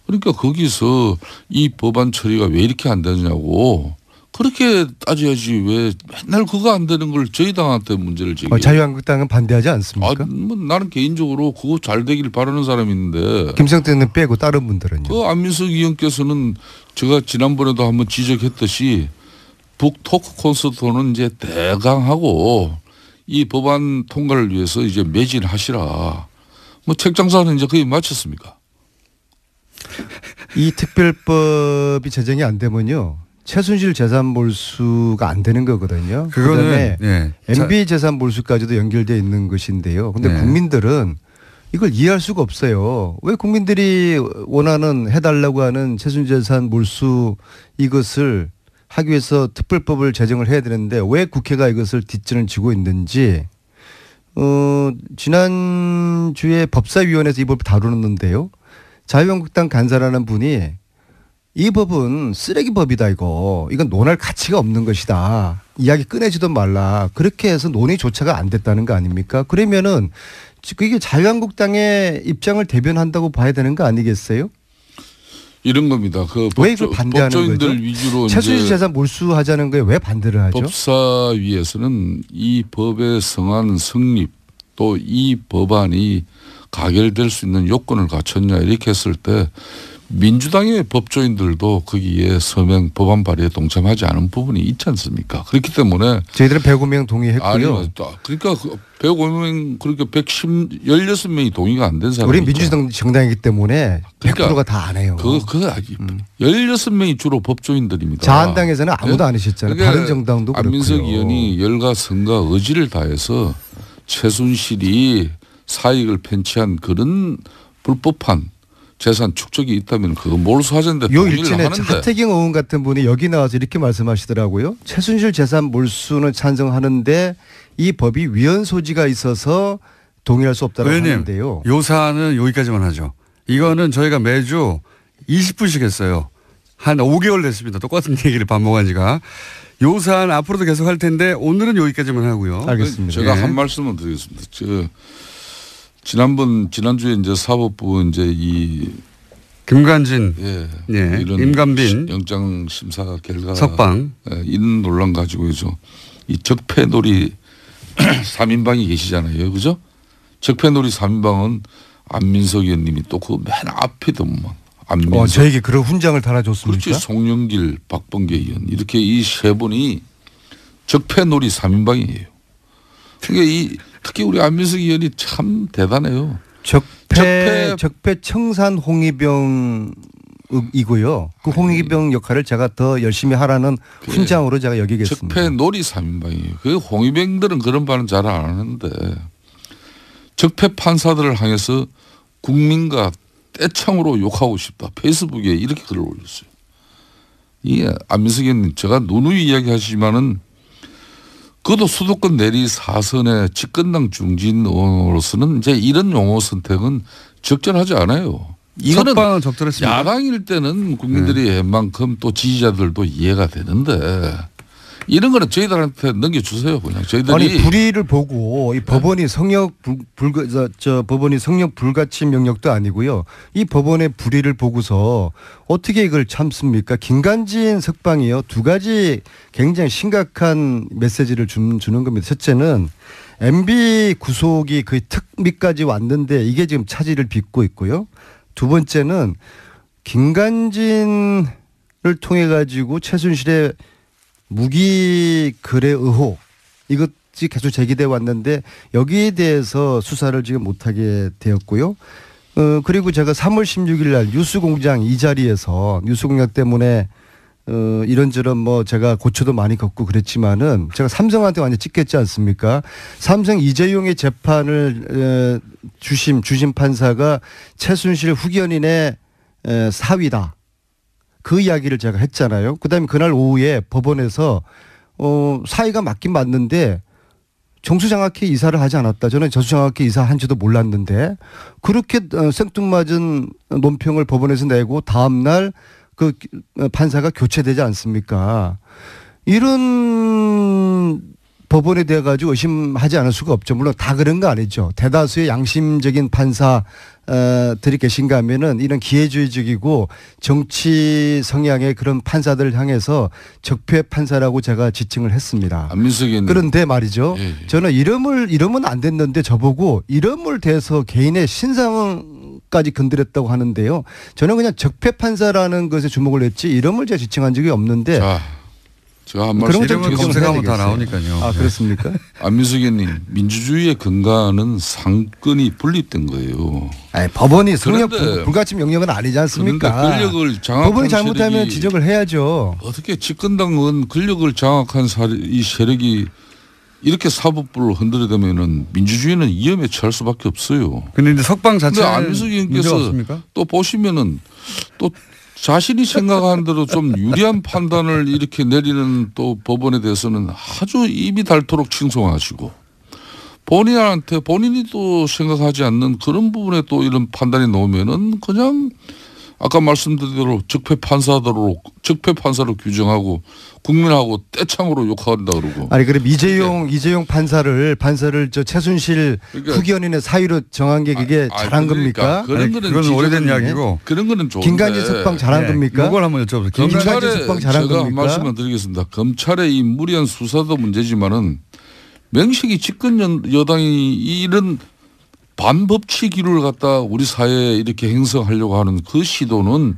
그러니까 거기서 이 법안 처리가 왜 이렇게 안 되느냐고 그렇게 따져야지 왜 맨날 그거 안 되는 걸 저희 당한테 문제를 제기해요. 자유한국당은 반대하지 않습니까? 뭐 나는 개인적으로 그거 잘 되길 바라는 사람인데. 김성태는 빼고 다른 분들은요? 그 안민석 의원께서는 제가 지난번에도 한번 지적했듯이 북토크 콘서트는 이제 대강하고 이 법안 통과를 위해서 이제 매진하시라. 뭐 책장사는 이제 거의 마쳤습니까? 이 특별법이 제정이 안 되면요. 최순실 재산 몰수가 안 되는 거거든요. 그다음에 MB 재산 몰수까지도 연결되어 있는 것인데요. 근데 국민들은 이걸 이해할 수가 없어요. 왜 국민들이 원하는 해달라고 하는 최순실 재산 몰수 이것을 하기 위해서 특별법을 제정을 해야 되는데 왜 국회가 이것을 뒷전을 지고 있는지 지난주에 법사위원회에서 이 법을 다루는데요. 자유한국당 간사라는 분이 이 법은 쓰레기법이다 이건 논할 가치가 없는 것이다. 이야기 꺼내지도 말라. 그렇게 해서 논의조차가 안 됐다는 거 아닙니까? 그러면은 이게 자유한국당의 입장을 대변한다고 봐야 되는 거 아니겠어요? 이런 겁니다. 왜 이걸 반대하는 법조인들 거죠? 위주로 최순실 재산 몰수하자는 거에 왜 반대를 하죠? 법사위에서는 이 법의 성안 성립 또 이 법안이 가결될 수 있는 요건을 갖췄냐 이렇게 했을 때 민주당의 법조인들도 거기에 서명 법안 발의에 동참하지 않은 부분이 있지 않습니까? 그렇기 때문에 저희들은 105명 동의했고요. 아니, 그러니까 105명 그러니까 16명이 동의가 안 된 사람이 우리 민주당 정당이기 때문에 100%가 다 안 해요. 16명이 주로 법조인들입니다. 자한당에서는 아무도 안 하셨잖아요. 그러니까 다른 정당도 그렇고요. 안민석 의원이 열과 성과 의지를 다해서 최순실이 사익을 편취한 그런 불법한 재산 축적이 있다면 그거 몰수하자는데 요 동의를 일진에 하는데. 하태경 의원 같은 분이 여기 나와서 이렇게 말씀하시더라고요. 최순실 재산 몰수는 찬성하는데 이 법이 위헌 소지가 있어서 동의할 수 없다고 하는데요. 요 사안은 여기까지만 하죠. 이거는 저희가 매주 20분씩 했어요. 한 5개월 됐습니다. 똑같은 얘기를 반복한 지가. 요 사안 앞으로도 계속 할 텐데 오늘은 여기까지만 하고요. 알겠습니다. 제가 한 말씀을 드리겠습니다. 지난주에 이제 사법부 이제 이 김관진, 이런 임관빈 영장 심사 결과 석방 이런 논란 가지고죠. 이 적폐놀이 3인방이 계시잖아요, 그죠? 적폐놀이 3인방은 안민석 의원님이 또 그 맨 앞이더만. 안민석. 저에게 그런 훈장을 달아줬습니까? 그렇지. 송영길, 박범계 의원 이렇게 이 세 분이 적폐놀이 3인방이에요. 그러니까 특히 우리 안민석 의원이 참 대단해요. 적폐 청산 홍위병이고요. 그 홍위병 역할을 제가 더 열심히 하라는 훈장으로 제가 여기겠습니다. 적폐놀이 3인방이에요. 그 홍위병들은 그런 말은 잘 안 하는데 적폐 판사들을 향해서 국민과 떼창으로 욕하고 싶다. 페이스북에 이렇게 글을 올렸어요. 이게 안민석 의원님 제가 누누이 이야기하시지만은 그것도 수도권 내리 4선의 집권당 중진 의원으로서는 이제 이런 용어 선택은 적절하지 않아요. 이거는 석방은 적절했습니다. 야당일 때는 국민들이 웬만큼 또 지지자들도 이해가 되는데 이런 거는 저희들한테 넘겨주세요. 그냥 저희들이. 아니 불의를 보고 이 법원이 법원이 성역 불가침 명령도 아니고요. 이 법원의 불의를 보고서 어떻게 이걸 참습니까? 김관진 석방이요. 두 가지 굉장히 심각한 메시지를 주는 겁니다. 첫째는 MB 구속이 거의 특미까지 왔는데 이게 지금 차질을 빚고 있고요. 두 번째는 김관진을 통해 가지고 최순실의 무기 거래 의혹 이것이 계속 제기돼 왔는데 여기에 대해서 수사를 지금 못하게 되었고요. 그리고 제가 3월 16일 날 뉴스공장 이 자리에서 뉴스공장 때문에 이런저런 뭐 제가 고초도 많이 겪고 그랬지만은 제가 삼성한테 완전 찍혔지 않습니까? 삼성 이재용의 재판을 주심 판사가 최순실 후견인의 사위다. 그 이야기를 제가 했잖아요. 그다음에 그날 오후에 법원에서 사위가 맞긴 맞는데 정수장학회 이사를 하지 않았다. 저는 정수장학회 이사한지도 몰랐는데 그렇게 생뚱맞은 논평을 법원에서 내고 다음 날 그 판사가 교체되지 않습니까? 이런 법원에 대해 가지고 의심하지 않을 수가 없죠. 물론 다 그런 거 아니죠. 대다수의 양심적인 판사들이 계신가 하면은 이런 기회주의적이고 정치 성향의 그런 판사들을 향해서 적폐 판사라고 제가 지칭을 했습니다. 그런데 말이죠. 예. 저는 이러면 안 됐는데 저보고 이름을 대서 개인의 신상까지 건드렸다고 하는데요. 저는 그냥 적폐 판사라는 것에 주목을 했지 이름을 제가 지칭한 적이 없는데 자, 제가 한 그런 말씀 걸 검색하면 다 나오니까요. 아 그렇습니까? 안민석 의원님 민주주의의 근간은 상권이 분립된 거예요. 아니, 법원이 성역 그런데 불가침 명령은 아니지 않습니까? 그런데 권력을 장악한 법원이 잘못하면 세력이 지적을 해야죠. 어떻게 집권당은 권력을 장악한 이 세력이 이렇게 사법부를 흔들어대면은 민주주의는 위험에 처할 수밖에 없어요. 근데 이제 석방 근데 자체는 안민석 문제가 의원께서 없습니까? 또 보시면은 또 자신이 생각하는 대로 좀 유리한 판단을 이렇게 내리는 또 법원에 대해서는 아주 입이 닳도록 칭송하시고 본인한테 본인이 또 생각하지 않는 그런 부분에 또 이런 판단이 나오면은 그냥 아까 말씀드린 대로 적폐 판사로 규정하고 국민하고 떼창으로 욕한다 그러고. 아니 그럼 이재용 판사를 저 최순실 그러니까 후견인의 사위로 정한 게 그게 잘한 겁니까? 그런 거는 그건 오래된 이야기고. 그런 거는 좋은데. 김관진 석방 잘한 겁니까? 이걸 한번 여쭤보세요. 김관진 석방 잘한 제가 겁니까? 말씀을 드리겠습니다. 검찰의 이 무리한 수사도 문제지만은 명식이 집권 여당이 이런 반법치 기류를 갖다 우리 사회에 이렇게 행성하려고 하는 그 시도는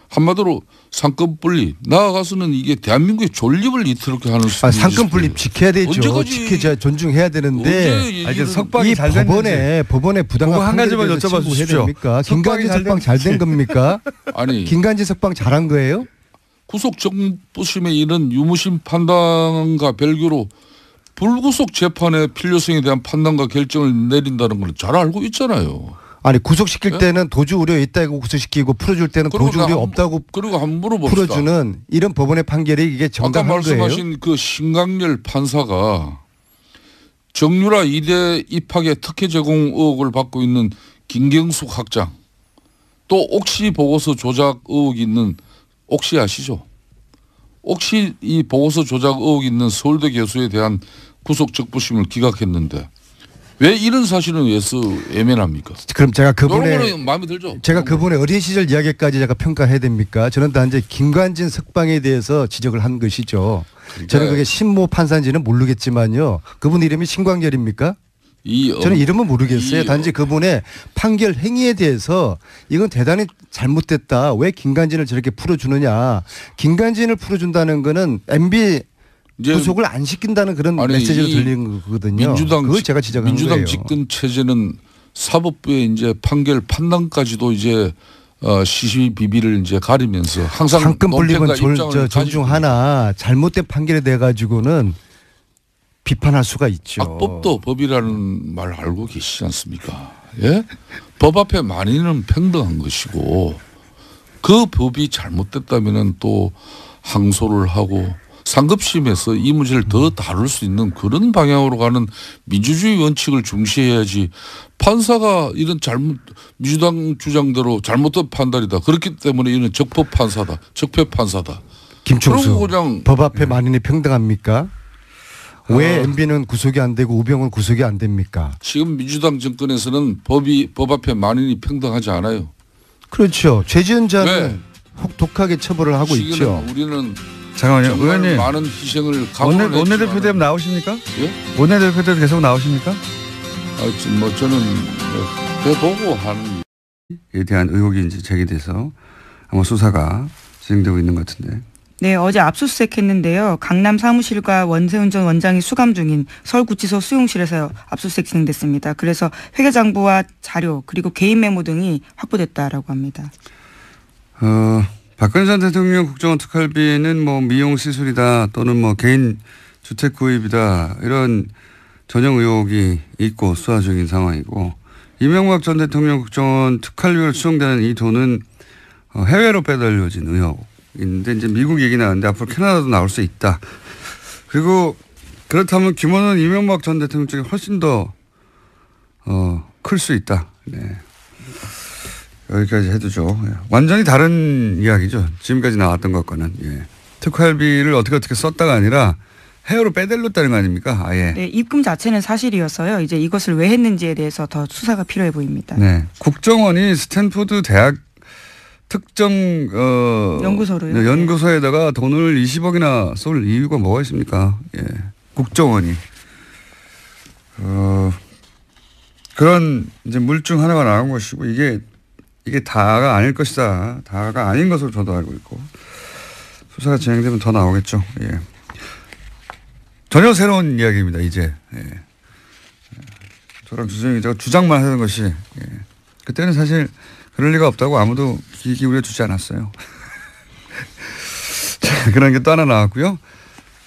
한마디로 상권 분립 나아가서는 이게 대한민국의 존립을 이틀게 하는 상권 분립 지켜야 되죠. 언제까지 지켜야 존중해야 되는데 이제 석방이 이 잘 됐는지 법원의 부당한 한 가지만 판결에 대해서 여쭤봐 신고해야 주십시오. 됩니까? 김관진 석방 잘 된 겁니까? 아니 김관진 석방 잘한 거예요? 구속 정부심의 이런 유무심 판단과 별개로 불구속 재판의 필요성에 대한 판단과 결정을 내린다는 걸 잘 알고 있잖아요. 아니 구속시킬 네? 때는 도주 우려 있다고 구속시키고 풀어줄 때는 도주 우려 없다고 그리고 한번 물어봅시다. 풀어주는 이런 법원의 판결이 이게 아까 정당한 거예요? 말씀하신 그 신강렬 판사가 정유라 2대 입학의 특혜 제공 의혹을 받고 있는 김경숙 학장 또 옥시 보고서 조작 의혹이 있는 옥시 아시죠? 옥시 이 보고서 조작 의혹이 있는 서울대 교수에 대한 구속 적부심을 기각했는데 왜 이런 사실은 외면합니까? 그럼 제가 이런 거는 마음에 들죠? 제가 그분의 어린 시절 이야기까지 제가 평가해야 됩니까? 저는 단지 김관진 석방에 대해서 지적을 한 것이죠. 저는 그게 신모 판사인지는 모르겠지만요. 그분 이름이 신광렬입니까? 저는 이름은 모르겠어요. 단지 그분의 판결 행위에 대해서 이건 대단히 잘못됐다. 왜 김관진을 저렇게 풀어주느냐. 김관진을 풀어준다는 거는 MB 구속을 안 시킨다는 그런 메시지로 들리는 거거든요. 그걸 제가 지적한 거예요. 민주당 집권 체제는 사법부의 이제 판단까지도 이제 시시비비를 이제 가리면서 항상 상권 분립은 입장을 존중하나 잘못된 판결에 대해 가지고는 비판할 수가 있죠. 악법도 법이라는 말 알고 계시지 않습니까? 예? 법 앞에 만인은 평등한 것이고 그 법이 잘못됐다면은 또 항소를 하고 상급심에서 이 문제를 더 다룰 수 있는 그런 방향으로 가는 민주주의 원칙을 중시해야지 판사가 이런 민주당 주장대로 잘못된 판단이다. 그렇기 때문에 이는 적폐 판사다. 김총수 그냥 법 앞에 만인이 평등합니까? 왜 MB는 구속이 안 되고 우병우는 구속이 안 됩니까? 지금 민주당 정권에서는 법 앞에 만인이 평등하지 않아요. 그렇죠. 죄지은 자는 왜? 혹독하게 처벌을 하고 지금은 있죠. 우리는 잠깐만요. 정말 의원님 많은 희생을 각오를 원내대표 되면 나오십니까? 예? 원내대표 되면 계속 나오십니까? 뭐 저는 해보고 하는 에 대한 의혹이 이제 제기돼서 아마 수사가 진행되고 있는 것 같은데. 네, 어제 압수수색했는데요. 강남 사무실과 원세훈 전 원장이 수감 중인 서울구치소 수용실에서 압수수색 진행됐습니다. 그래서 회계장부와 자료 그리고 개인 메모 등이 확보됐다라고 합니다. 박근혜 전 대통령 국정원 특활비는 뭐 미용 시술이다 또는 뭐 개인 주택 구입이다 이런 전형 의혹이 있고 수사 중인 상황이고, 이명박 전 대통령 국정원 특활비로 추정되는 이 돈은 해외로 빼돌려진 의혹인데 이제 미국 얘기 나왔는데 앞으로 캐나다도 나올 수 있다. 그리고 그렇다면 규모는 이명박 전 대통령 쪽이 훨씬 더 클 수 있다. 네. 여기까지 해두죠. 예. 완전히 다른 이야기죠. 지금까지 나왔던 것과는. 예. 특활비를 어떻게 썼다가 아니라 해외로 빼돌렸다는 거 아닙니까? 아예. 네, 입금 자체는 사실이었어요. 이제 이것을 왜 했는지에 대해서 더 수사가 필요해 보입니다. 네. 국정원이 스탠포드 대학 특정 연구소로요. 네, 연구소에다가 돈을 20억이나 쏠 이유가 뭐가 있습니까? 예. 국정원이 그런 이제 물증 하나가 나온 것이고 이게 다가 아닐 것이다. 다가 아닌 것으로 저도 알고 있고 수사가 진행되면 더 나오겠죠. 예. 전혀 새로운 이야기입니다. 이제 예. 저랑 주정희 기자가 주장만 하던 것이 예. 그때는 사실 그럴 리가 없다고 아무도 귀 기울여 주지 않았어요. 자, 그런 게 또 하나 나왔고요.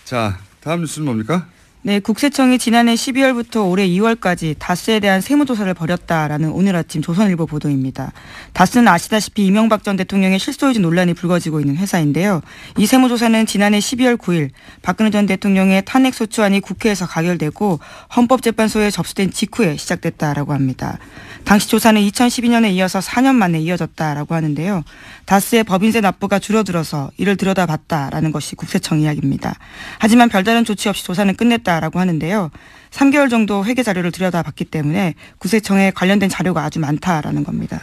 자, 다음 뉴스는 뭡니까? 네, 국세청이 지난해 12월부터 올해 2월까지 다스에 대한 세무조사를 벌였다라는 오늘 아침 조선일보 보도입니다. 다스는 아시다시피 이명박 전 대통령의 실소유주 논란이 불거지고 있는 회사인데요. 이 세무조사는 지난해 12월 9일 박근혜 전 대통령의 탄핵소추안이 국회에서 가결되고 헌법재판소에 접수된 직후에 시작됐다라고 합니다. 당시 조사는 2012년에 이어서 4년 만에 이어졌다라고 하는데요. 다스의 법인세 납부가 줄어들어서 이를 들여다봤다라는 것이 국세청 이야기입니다. 하지만 별다른 조치 없이 조사는 끝냈다라고 하는데요. 3개월 정도 회계 자료를 들여다봤기 때문에 국세청에 관련된 자료가 아주 많다라는 겁니다.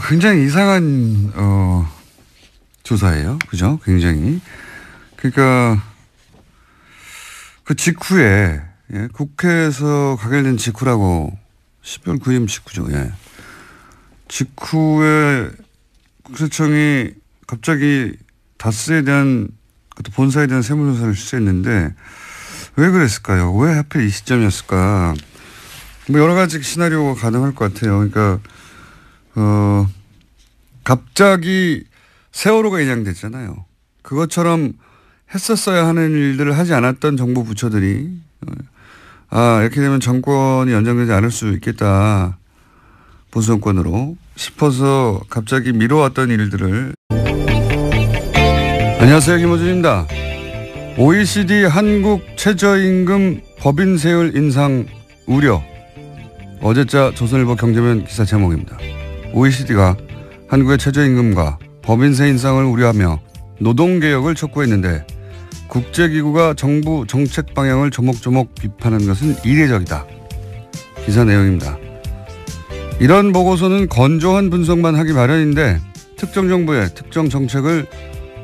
굉장히 이상한 조사예요. 그죠? 굉장히. 그러니까 그 직후에 예, 국회에서 가결된 직후라고 12월 9일 직후죠. 예. 직후에 국세청이 갑자기 다스에 대한 본사에 대한 세무조사를 실시했는데 왜 그랬을까요? 왜 하필 이 시점이었을까? 뭐 여러 가지 시나리오가 가능할 것 같아요. 그러니까 갑자기 세월호가 인양됐잖아요. 그것처럼 했었어야 하는 일들을 하지 않았던 정부 부처들이 이렇게 되면 정권이 연장되지 않을 수 있겠다. 보수 정권으로 싶어서 갑자기 미뤄왔던 일들을. 안녕하세요. 김호준입니다. OECD 한국 최저임금 법인세율 인상 우려. 어제자 조선일보 경제면 기사 제목입니다. OECD가 한국의 최저임금과 법인세 인상을 우려하며 노동개혁을 촉구했는데 국제기구가 정부 정책 방향을 조목조목 비판한 것은 이례적이다. 기사 내용입니다. 이런 보고서는 건조한 분석만 하기 마련인데 특정 정부의 특정 정책을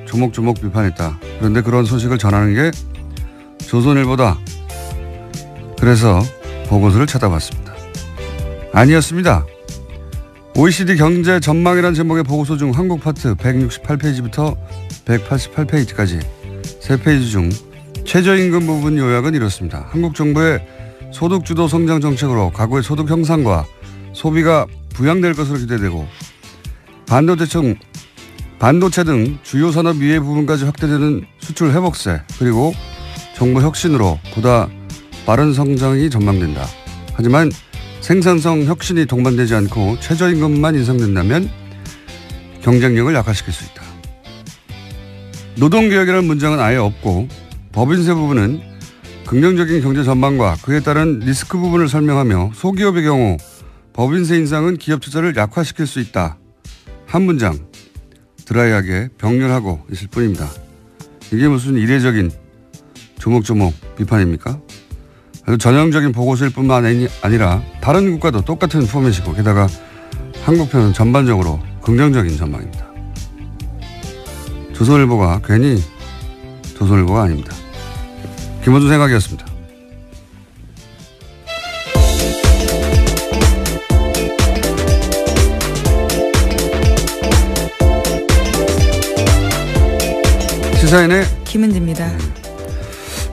조목조목 비판했다. 그런데 그런 소식을 전하는 게 조선일보다. 그래서 보고서를 찾아봤습니다. 아니었습니다. OECD 경제 전망이라는 제목의 보고서 중 한국 파트 168페이지부터 188페이지까지 3페이지 중 최저임금 부분 요약은 이렇습니다. 한국 정부의 소득주도 성장 정책으로 가구의 소득 형상과 소비가 부양될 것으로 기대되고 반도체 등 주요 산업 이외 부분까지 확대되는 수출 회복세 그리고 정부 혁신으로 보다 빠른 성장이 전망된다. 하지만 생산성 혁신이 동반되지 않고 최저임금만 인상된다면 경쟁력을 약화시킬 수 있다. 노동개혁이라는 문장은 아예 없고 법인세 부분은 긍정적인 경제 전망과 그에 따른 리스크 부분을 설명하며 소기업의 경우 법인세 인상은 기업 투자를 약화시킬 수 있다. 한 문장. 드라이하게 병렬하고 있을 뿐입니다. 이게 무슨 이례적인 조목조목 비판입니까? 전형적인 보고서일 뿐만 아니라 다른 국가도 똑같은 포맷이고 게다가 한국 편은 전반적으로 긍정적인 전망입니다. 조선일보가 괜히 조선일보가 아닙니다. 김원준 생각이었습니다. 시사인의 김은지입니다.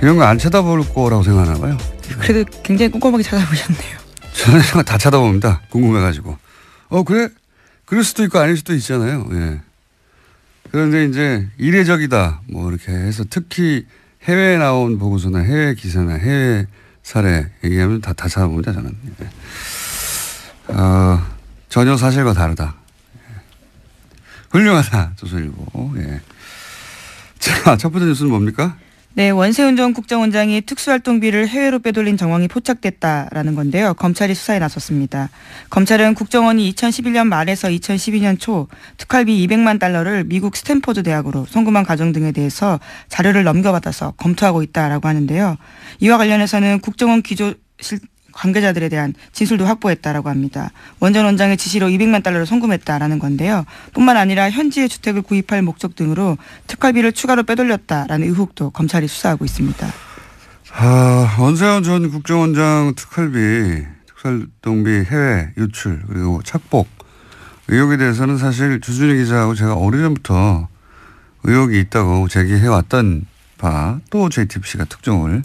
이런 거 안 쳐다볼 거라고 생각하나 봐요. 그래도 굉장히 꼼꼼하게 찾아보셨네요. 저는 이런 거 다 쳐다봅니다. 궁금해가지고. 그래? 그럴 수도 있고 아닐 수도 있잖아요. 예. 그런데 이제 이례적이다. 뭐 이렇게 해서 특히 해외에 나온 보고서나 해외 기사나 해외 사례 얘기하면 다 찾아봅니다. 저는. 예. 전혀 사실과 다르다. 예. 훌륭하다. 조선일보. 예. 자, 첫 번째 뉴스는 뭡니까? 네, 원세훈 전 국정원장이 특수활동비를 해외로 빼돌린 정황이 포착됐다라는 건데요. 검찰이 수사에 나섰습니다. 검찰은 국정원이 2011년 말에서 2012년 초 특활비 200만 달러를 미국 스탠퍼드 대학으로 송금한 과정 등에 대해서 자료를 넘겨받아서 검토하고 있다라고 하는데요. 이와 관련해서는 국정원 기조실 관계자들에 대한 진술도 확보했다라고 합니다. 원 전 원장의 지시로 200만 달러를 송금했다라는 건데요. 뿐만 아니라 현지의 주택을 구입할 목적 등으로 특활비를 추가로 빼돌렸다라는 의혹도 검찰이 수사하고 있습니다. 원세훈 전 국정원장 특수활동비 해외 유출 그리고 착복 의혹에 대해서는 사실 주준희 기자하고 제가 오래전부터 의혹이 있다고 제기해왔던 바 또 JTBC가 특종을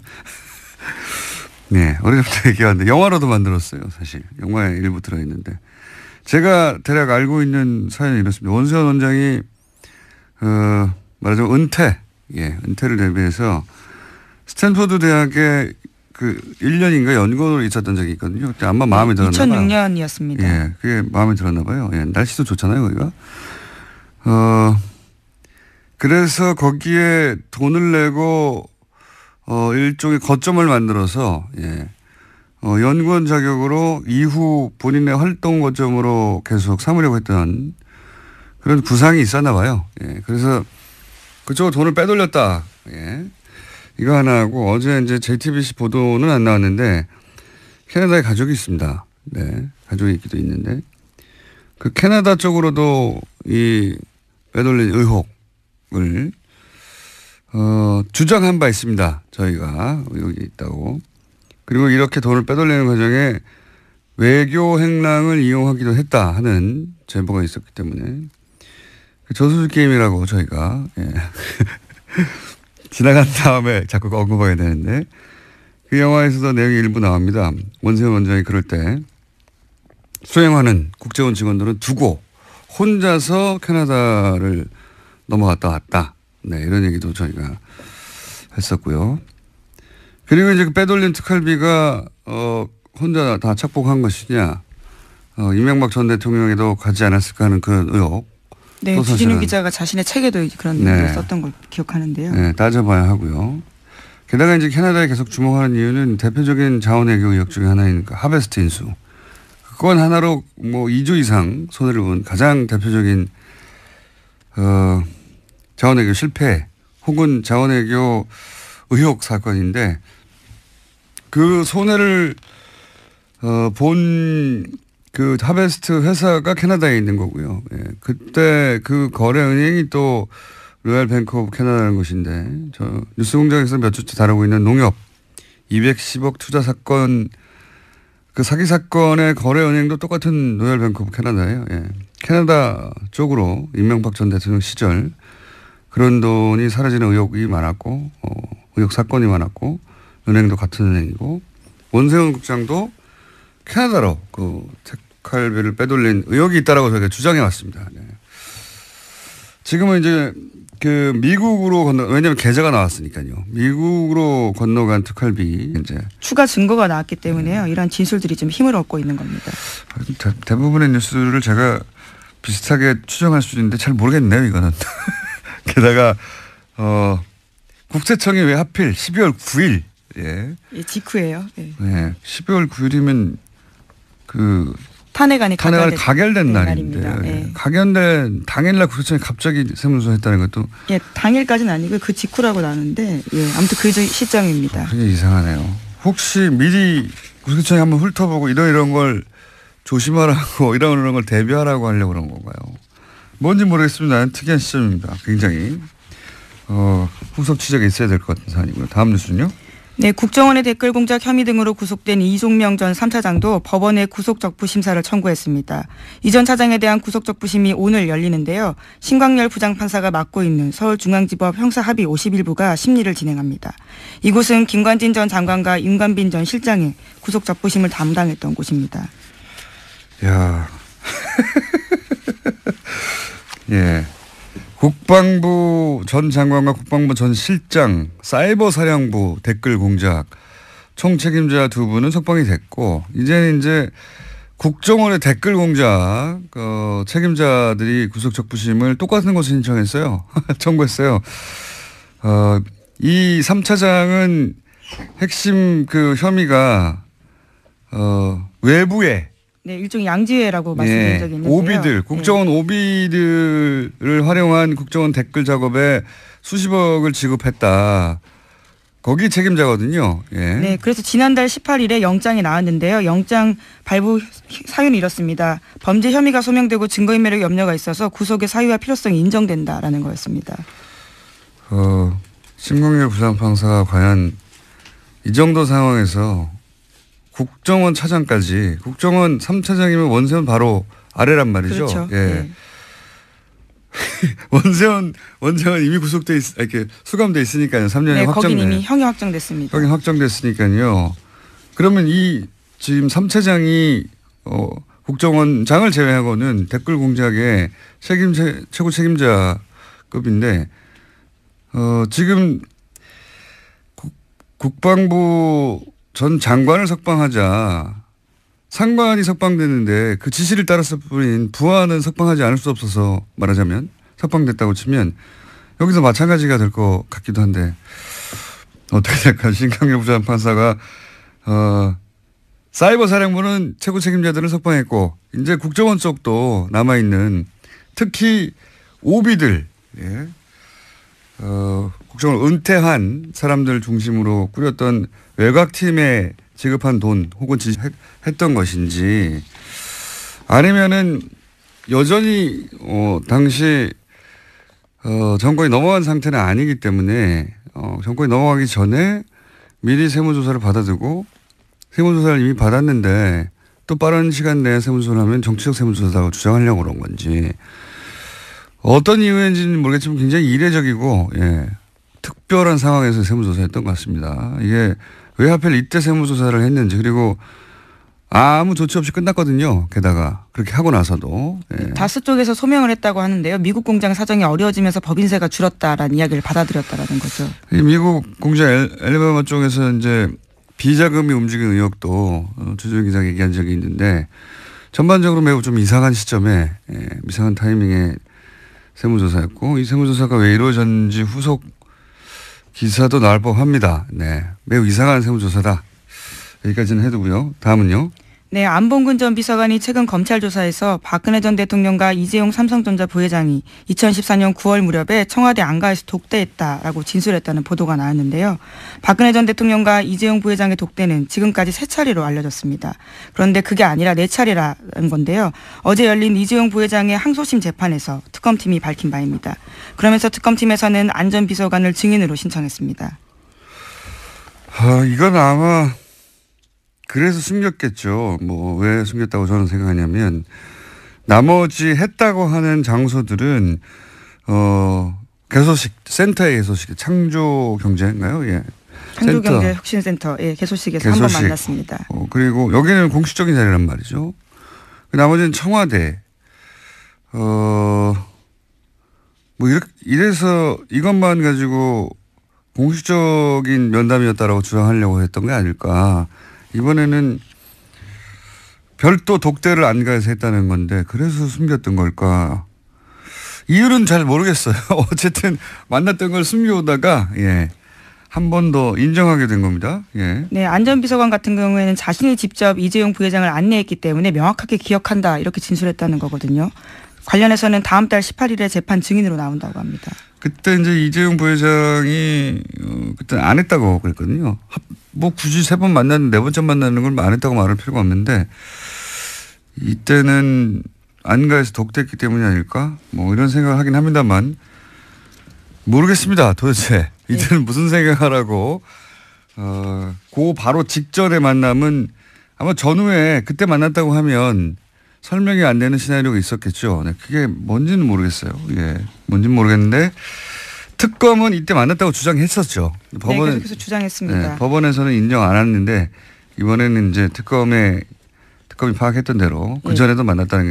네, 어려부터 얘기하는데 영화로도 만들었어요. 사실 영화에 일부 들어있는데 제가 대략 알고 있는 사연이 이렇습니다. 원세훈 원장이 말하자면 은퇴를 대비해서 스탠퍼드 대학에 그 1년인가 연구원으로 있었던 적이 있거든요. 그때 아마 마음에 들었나 봐요. 2006년이었습니다. 예, 그게 마음에 들었나 봐요. 예, 날씨도 좋잖아요, 거기가. 그래서 거기에 돈을 내고 일종의 거점을 만들어서, 연구원 자격으로 이후 본인의 활동 거점으로 계속 삼으려고 했던 그런 구상이 있었나 봐요. 예. 그래서 그쪽으로 돈을 빼돌렸다. 예. 이거 하나 하고 어제 이제 JTBC 보도는 안 나왔는데 캐나다에 가족이 있습니다. 네. 가족이 있기도 있는데 그 캐나다 쪽으로도 이 빼돌린 의혹을 주장한 바 있습니다. 저희가 여기 있다고. 그리고 이렇게 돈을 빼돌리는 과정에 외교 행랑을 이용하기도 했다 하는 제보가 있었기 때문에 그 저수지 게임이라고 저희가 지나간 다음에 자꾸 언급하게 되는데 그 영화에서도 내용이 일부 나옵니다. 원세훈 원장이 그럴 때 수행하는 국제원 직원들은 두고 혼자서 캐나다를 넘어갔다 왔다. 네, 이런 얘기도 저희가 했었고요. 그리고 이제 그 빼돌린 특활비가 혼자 다 착복한 것이냐, 이명박 전 대통령에도 가지 않았을까 하는 그런 의혹. 네, 주진우 기자가 자신의 책에도 그런 내용을 썼던 걸 기억하는데요. 네, 따져봐야 하고요. 게다가 이제 캐나다에 계속 주목하는 이유는 대표적인 자원외교 의혹 중에 하나인 그 하베스트 인수. 그건 하나로 뭐 2조 이상 손해를 본 가장 대표적인 자원외교 실패 혹은 자원외교 의혹 사건인데 그 손해를 본 그 하베스트 회사가 캐나다에 있는 거고요. 예. 그때 그 거래 은행이 또 로얄 뱅크 오브 캐나다라는 곳인데 저 뉴스공장에서 몇 주째 다루고 있는 농협 210억 투자 사건 그 사기 사건의 거래 은행도 똑같은 로얄 뱅크 오브 캐나다예요. 예. 캐나다 쪽으로 이명박 전 대통령 시절 그런 돈이 사라지는 의혹이 많았고 의혹 사건이 많았고 은행도 같은 은행이고 원세훈 국장도 캐나다로 그 특활비를 빼돌린 의혹이 있다라고 저희가 주장해 왔습니다. 네. 지금은 이제 그 미국으로 왜냐하면 계좌가 나왔으니까요. 미국으로 건너간 특활비 이제 추가 증거가 나왔기 때문에요. 이런 진술들이 좀 힘을 얻고 있는 겁니다. 대부분의 뉴스를 제가 비슷하게 추정할 수 있는데 잘 모르겠네요, 이거는. 게다가 국세청이 왜 하필 12월 9일 예, 직후예요. 네. 네. 12월 9일이면 그 탄핵안이 가결된 날인데 예. 가결된 당일날 국세청이 갑자기 세무조사 했다는 것도 예, 당일까지는 아니고 그 직후라고 나는데 예, 아무튼 그 시점입니다. 그게 이상하네요. 혹시 미리 국세청이 한번 훑어보고 이런 걸 조심하라고 이런 걸 대비하라고 하려고 그런 건가요? 뭔지 모르겠습니다. 특이한 시점입니다. 굉장히 후속 취재가 있어야 될 것 같은 사안이고요. 다음 뉴스는요. 네, 국정원의 댓글 공작 혐의 등으로 구속된 이종명 전 3차장도 법원에 구속적부 심사를 청구했습니다. 이 전 차장에 대한 구속적부심이 오늘 열리는데요. 신광열 부장판사가 맡고 있는 서울중앙지법 형사합의 51부가 심리를 진행합니다. 이곳은 김관진 전 장관과 윤관빈 전 실장의 구속적부심을 담당했던 곳입니다. 야, 예. 국방부 전 장관과 국방부 전 실장, 사이버 사령부 댓글 공작 총 책임자 두 분은 석방이 됐고 이제 국정원의 댓글 공작 책임자들이 구속적부심을 똑같은 곳에 신청했어요. 청구했어요. 이 3차장은 핵심 그 혐의가 외부에 네, 일종의 양지회라고 말씀드린 적이 있는데요. 오비들, 국정원 오비들을 활용한 국정원 댓글 작업에 수십억을 지급했다. 거기 책임자거든요. 예. 네, 그래서 지난달 18일에 영장이 나왔는데요. 영장 발부 사유는 이렇습니다. 범죄 혐의가 소명되고 증거인멸의 염려가 있어서 구속의 사유와 필요성이 인정된다라는 거였습니다. 신광열 부장판사가 과연 이 정도 상황에서 국정원 차장까지 국정원 3차장이면 원세훈 바로 아래란 말이죠. 그렇죠. 예. 네. 원세훈 이미 구속돼 이렇게 수감돼 있으니까요. 3년이 네, 확정. 거긴 이미 형이 확정됐습니다. 형이 확정됐으니까요. 그러면 이 지금 3차장이 국정원장을 제외하고는 댓글 공작의 최고 책임자급인데 지금 국방부 전 장관을 석방하자 상관이 석방되는데 그 지시를 따랐을 뿐인 부하는 석방하지 않을 수 없어서 말하자면 석방됐다고 치면 여기서 마찬가지가 될 것 같기도 한데 어떻게 될까. 신광열 부장판사가 사이버 사령부는 최고 책임자들을 석방했고 이제 국정원 쪽도 남아있는 특히 오비들 국정을 은퇴한 사람들 중심으로 꾸렸던 외곽팀에 지급한 돈 혹은 지급했던 것인지 아니면은 여전히 당시 정권이 넘어간 상태는 아니기 때문에 정권이 넘어가기 전에 미리 세무조사를 받아두고 세무조사를 이미 받았는데 또 빠른 시간 내에 세무조사를 하면 정치적 세무조사라고 주장하려고 그런 건지 어떤 이유인지는 모르겠지만 굉장히 이례적이고 특별한 상황에서 세무조사했던 것 같습니다. 이게 왜 하필 이때 세무조사를 했는지 그리고 아무 조치 없이 끝났거든요. 게다가 그렇게 하고 나서도. 다스 쪽에서 소명을 했다고 하는데요. 미국 공장 사정이 어려워지면서 법인세가 줄었다라는 이야기를 받아들였다라는 거죠. 이 미국 공장 엘리바마 쪽에서 이제 비자금이 움직이는 의혹도 주준 기자가 얘기한 적이 있는데 전반적으로 매우 좀 이상한 시점에 이상한 타이밍에 세무조사였고 이 세무조사가 왜 이루어졌는지 후속 기사도 나올 법합니다. 네, 매우 이상한 세무조사다. 여기까지는 해두고요. 다음은요. 네, 안봉근 전 비서관이 최근 검찰 조사에서 박근혜 전 대통령과 이재용 삼성전자 부회장이 2014년 9월 무렵에 청와대 안가에서 독대했다라고 진술했다는 보도가 나왔는데요. 박근혜 전 대통령과 이재용 부회장의 독대는 지금까지 3차례로 알려졌습니다. 그런데 그게 아니라 4차례라는 건데요. 어제 열린 이재용 부회장의 항소심 재판에서 특검팀이 밝힌 바입니다. 그러면서 특검팀에서는 안 전 비서관을 증인으로 신청했습니다. 이건 아마 그래서 숨겼겠죠. 왜 숨겼다고 저는 생각하냐면 나머지 했다고 하는 장소들은 개소식 센터의 개소식 창조경제인가요? 예. 창조경제혁신센터 개소식에서 한번 만났습니다. 그리고 여기는 공식적인 자리란 말이죠. 나머지는 청와대. 이래서 이것만 가지고 공식적인 면담이었다라고 주장하려고 했던 게 아닐까. 이번에는 별도 독대를 안가에서 했다는 건데 그래서 숨겼던 걸까. 이유는 잘 모르겠어요. 어쨌든 만났던 걸 숨겨오다가 한 번 더 인정하게 된 겁니다. 예. 네, 안전비서관 같은 경우에는 자신이 직접 이재용 부회장을 안내했기 때문에 명확하게 기억한다 이렇게 진술했다는 거거든요. 관련해서는 다음 달 18일에 재판 증인으로 나온다고 합니다. 그때 이제 이재용 부회장이 그때 안 했다고 그랬거든요. 뭐 굳이 3번 만났는데 4번째 만나는 걸 안 했다고 말할 필요가 없는데 이때는 안가에서 독대했기 때문이 아닐까? 뭐 이런 생각을 하긴 합니다만 모르겠습니다. 도대체 이때는 무슨 생각하라고 그 바로 직전의 만남은 아마 전후에 그때 만났다고 하면 설명이 안 되는 시나리오가 있었겠죠. 네, 그게 뭔지는 모르겠어요. 예, 뭔지는 모르겠는데 특검은 이때 만났다고 주장했었죠. 네, 계속해서 주장했습니다. 네, 법원에서는 인정 안 했는데 이번에는 이제 특검이 파악했던 대로 그 전에도 만났다는 게